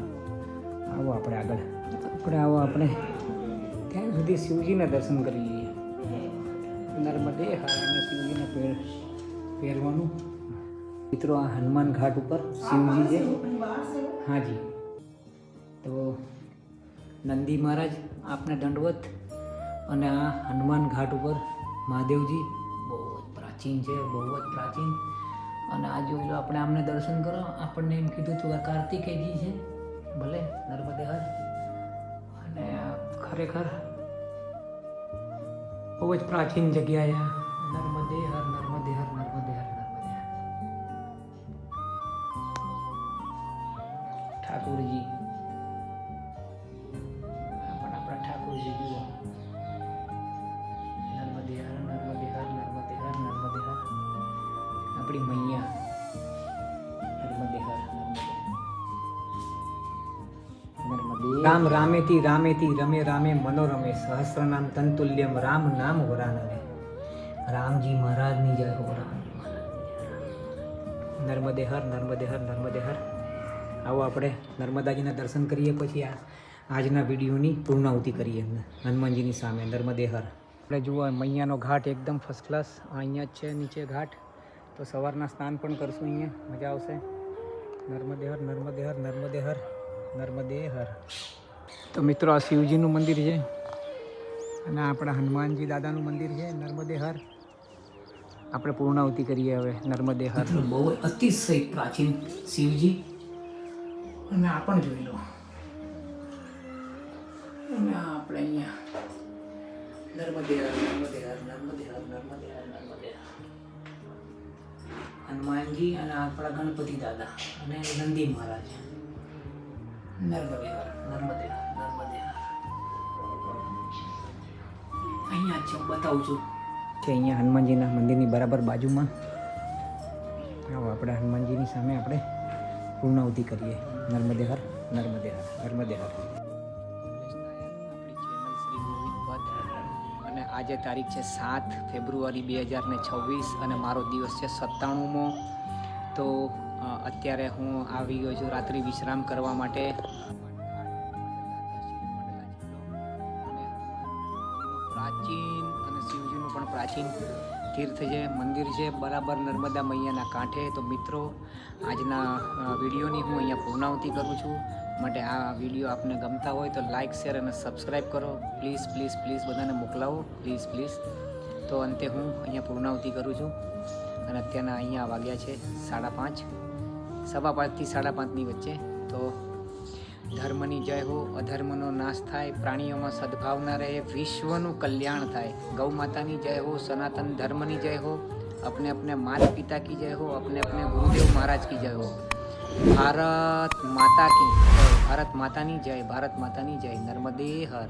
આવો આપણે ત્યાં સુધી શિવજીના દર્શન કરી લઈએ. નર્મદેહર અને શિવજીને પહેરવાનું. મિત્રો આ હનુમાન ઘાટ ઉપર શિવજી છે. હાજી. તો નંદી મહારાજ આપને દંડવત. અને આ હનુમાન ઘાટ ઉપર મહાદેવજી બહુ જ પ્રાચીન છે. અને આ જોઈ લો, આપણે આમને દર્શન કરો. આપણને એમ કીધું હતું આ કાર્તિકેયજી છે. ભલે. નર્મદેહર. અને ખરેખર બહુ જ પ્રાચીન જગ્યાએ નર્મદેહર. ઠાકોરજી, આપણા ઠાકોરજી જુઓ. નર્મદેહર. આપણી મૈયા. નર્મદેહર. રામ રામેતિ રમે મનોરમે સહસ્રનામ તંતુલ્યમ રામ નામ વરાનને. રામજી મહારાજની જય હો. નર્મદેહર. આવો આપણે નર્મદાજીના દર્શન કરીએ, પછી આજના વિડીયોની પૂર્ણાહુતિ કરીએ હનુમાનજીની સામે. નર્મદેહર. આપણે જુઓ મૈયાનો ઘાટ એકદમ ફર્સ્ટ ક્લાસ. અહીંયા જ છે નીચે ઘાટ. તો સવારના સ્નાન પણ કરશું અહીંયા, મજા આવશે. નર્મદેહર. તો મિત્રો આ શિવજીનું મંદિર છે અને આપણા હનુમાનજી દાદાનું મંદિર છે. નર્મદેહર. આપણે પૂર્ણાહુતિ કરીએ હવે. નર્મદેહર બહુ અતિશય પ્રાચીન શિવજી અને આ પણ જોઈ લો. અને આ આપણે અહીંયા નર્મદે હર નર્મદે હર નર્મદે હર નર્મદે હર નર્મદે હર. હનુમાનજી અને આપણા ગણપતિ દાદા અને નંદી મહારાજ. નર્મદે હર નર્મદે હર નર્મદે હર. અહીંયા છે, હું બતાવું છું કે અહીંયા હનુમાનજીના મંદિરની બરાબર બાજુમાં આવો આપણે હનુમાનજીની સામે આપણે પૂર્ણાહુતિ કરીએ. નર્મદે હર નર્મદે હર નર્મદે હર. અને આજે તારીખ છે 7 ફેબ્રુઆરી 2026 અને મારો દિવસ છે 97મો. તો અત્યારે હું આવી ગયો છું રાત્રિ વિશ્રામ કરવા માટે. પ્રાચીન અને શિવજીનું પણ પ્રાચીન તીર્થ છે, મંદિર છે બરાબર નર્મદા મૈયાના કાંઠે. તો મિત્રો, આજના વિડીયોની હું અહીંયા પૂર્ણાહુતિ કરું છું. માટે આ વિડીયો આપને ગમતા હોય તો લાઇક, શેર અને સબસ્ક્રાઈબ કરો. પ્લીઝ પ્લીઝ પ્લીઝ બધાને મોકલાવો, પ્લીઝ પ્લીઝ. તો અંતે હું અહીંયા પૂર્ણાહુતિ કરું છું. અને અત્યારના અહીંયા વાગ્યા છે 5:30, 5:15 થી 5:30ની વચ્ચે. તો ધર્મની જય હો, અધર્મનો નાશ થાય, પ્રાણીઓમાં સદભાવના રહે, વિશ્વનું કલ્યાણ થાય. ગૌ માતાની જય હો, સનાતન ધર્મની જય હો, अपने अपने माता पिता की जय हो, अपने अपने गुरुदेव महाराज की जय हो. भारत माता की जय, भारत माता ની જય, ભારત માતાની જય. નર્મદે હર.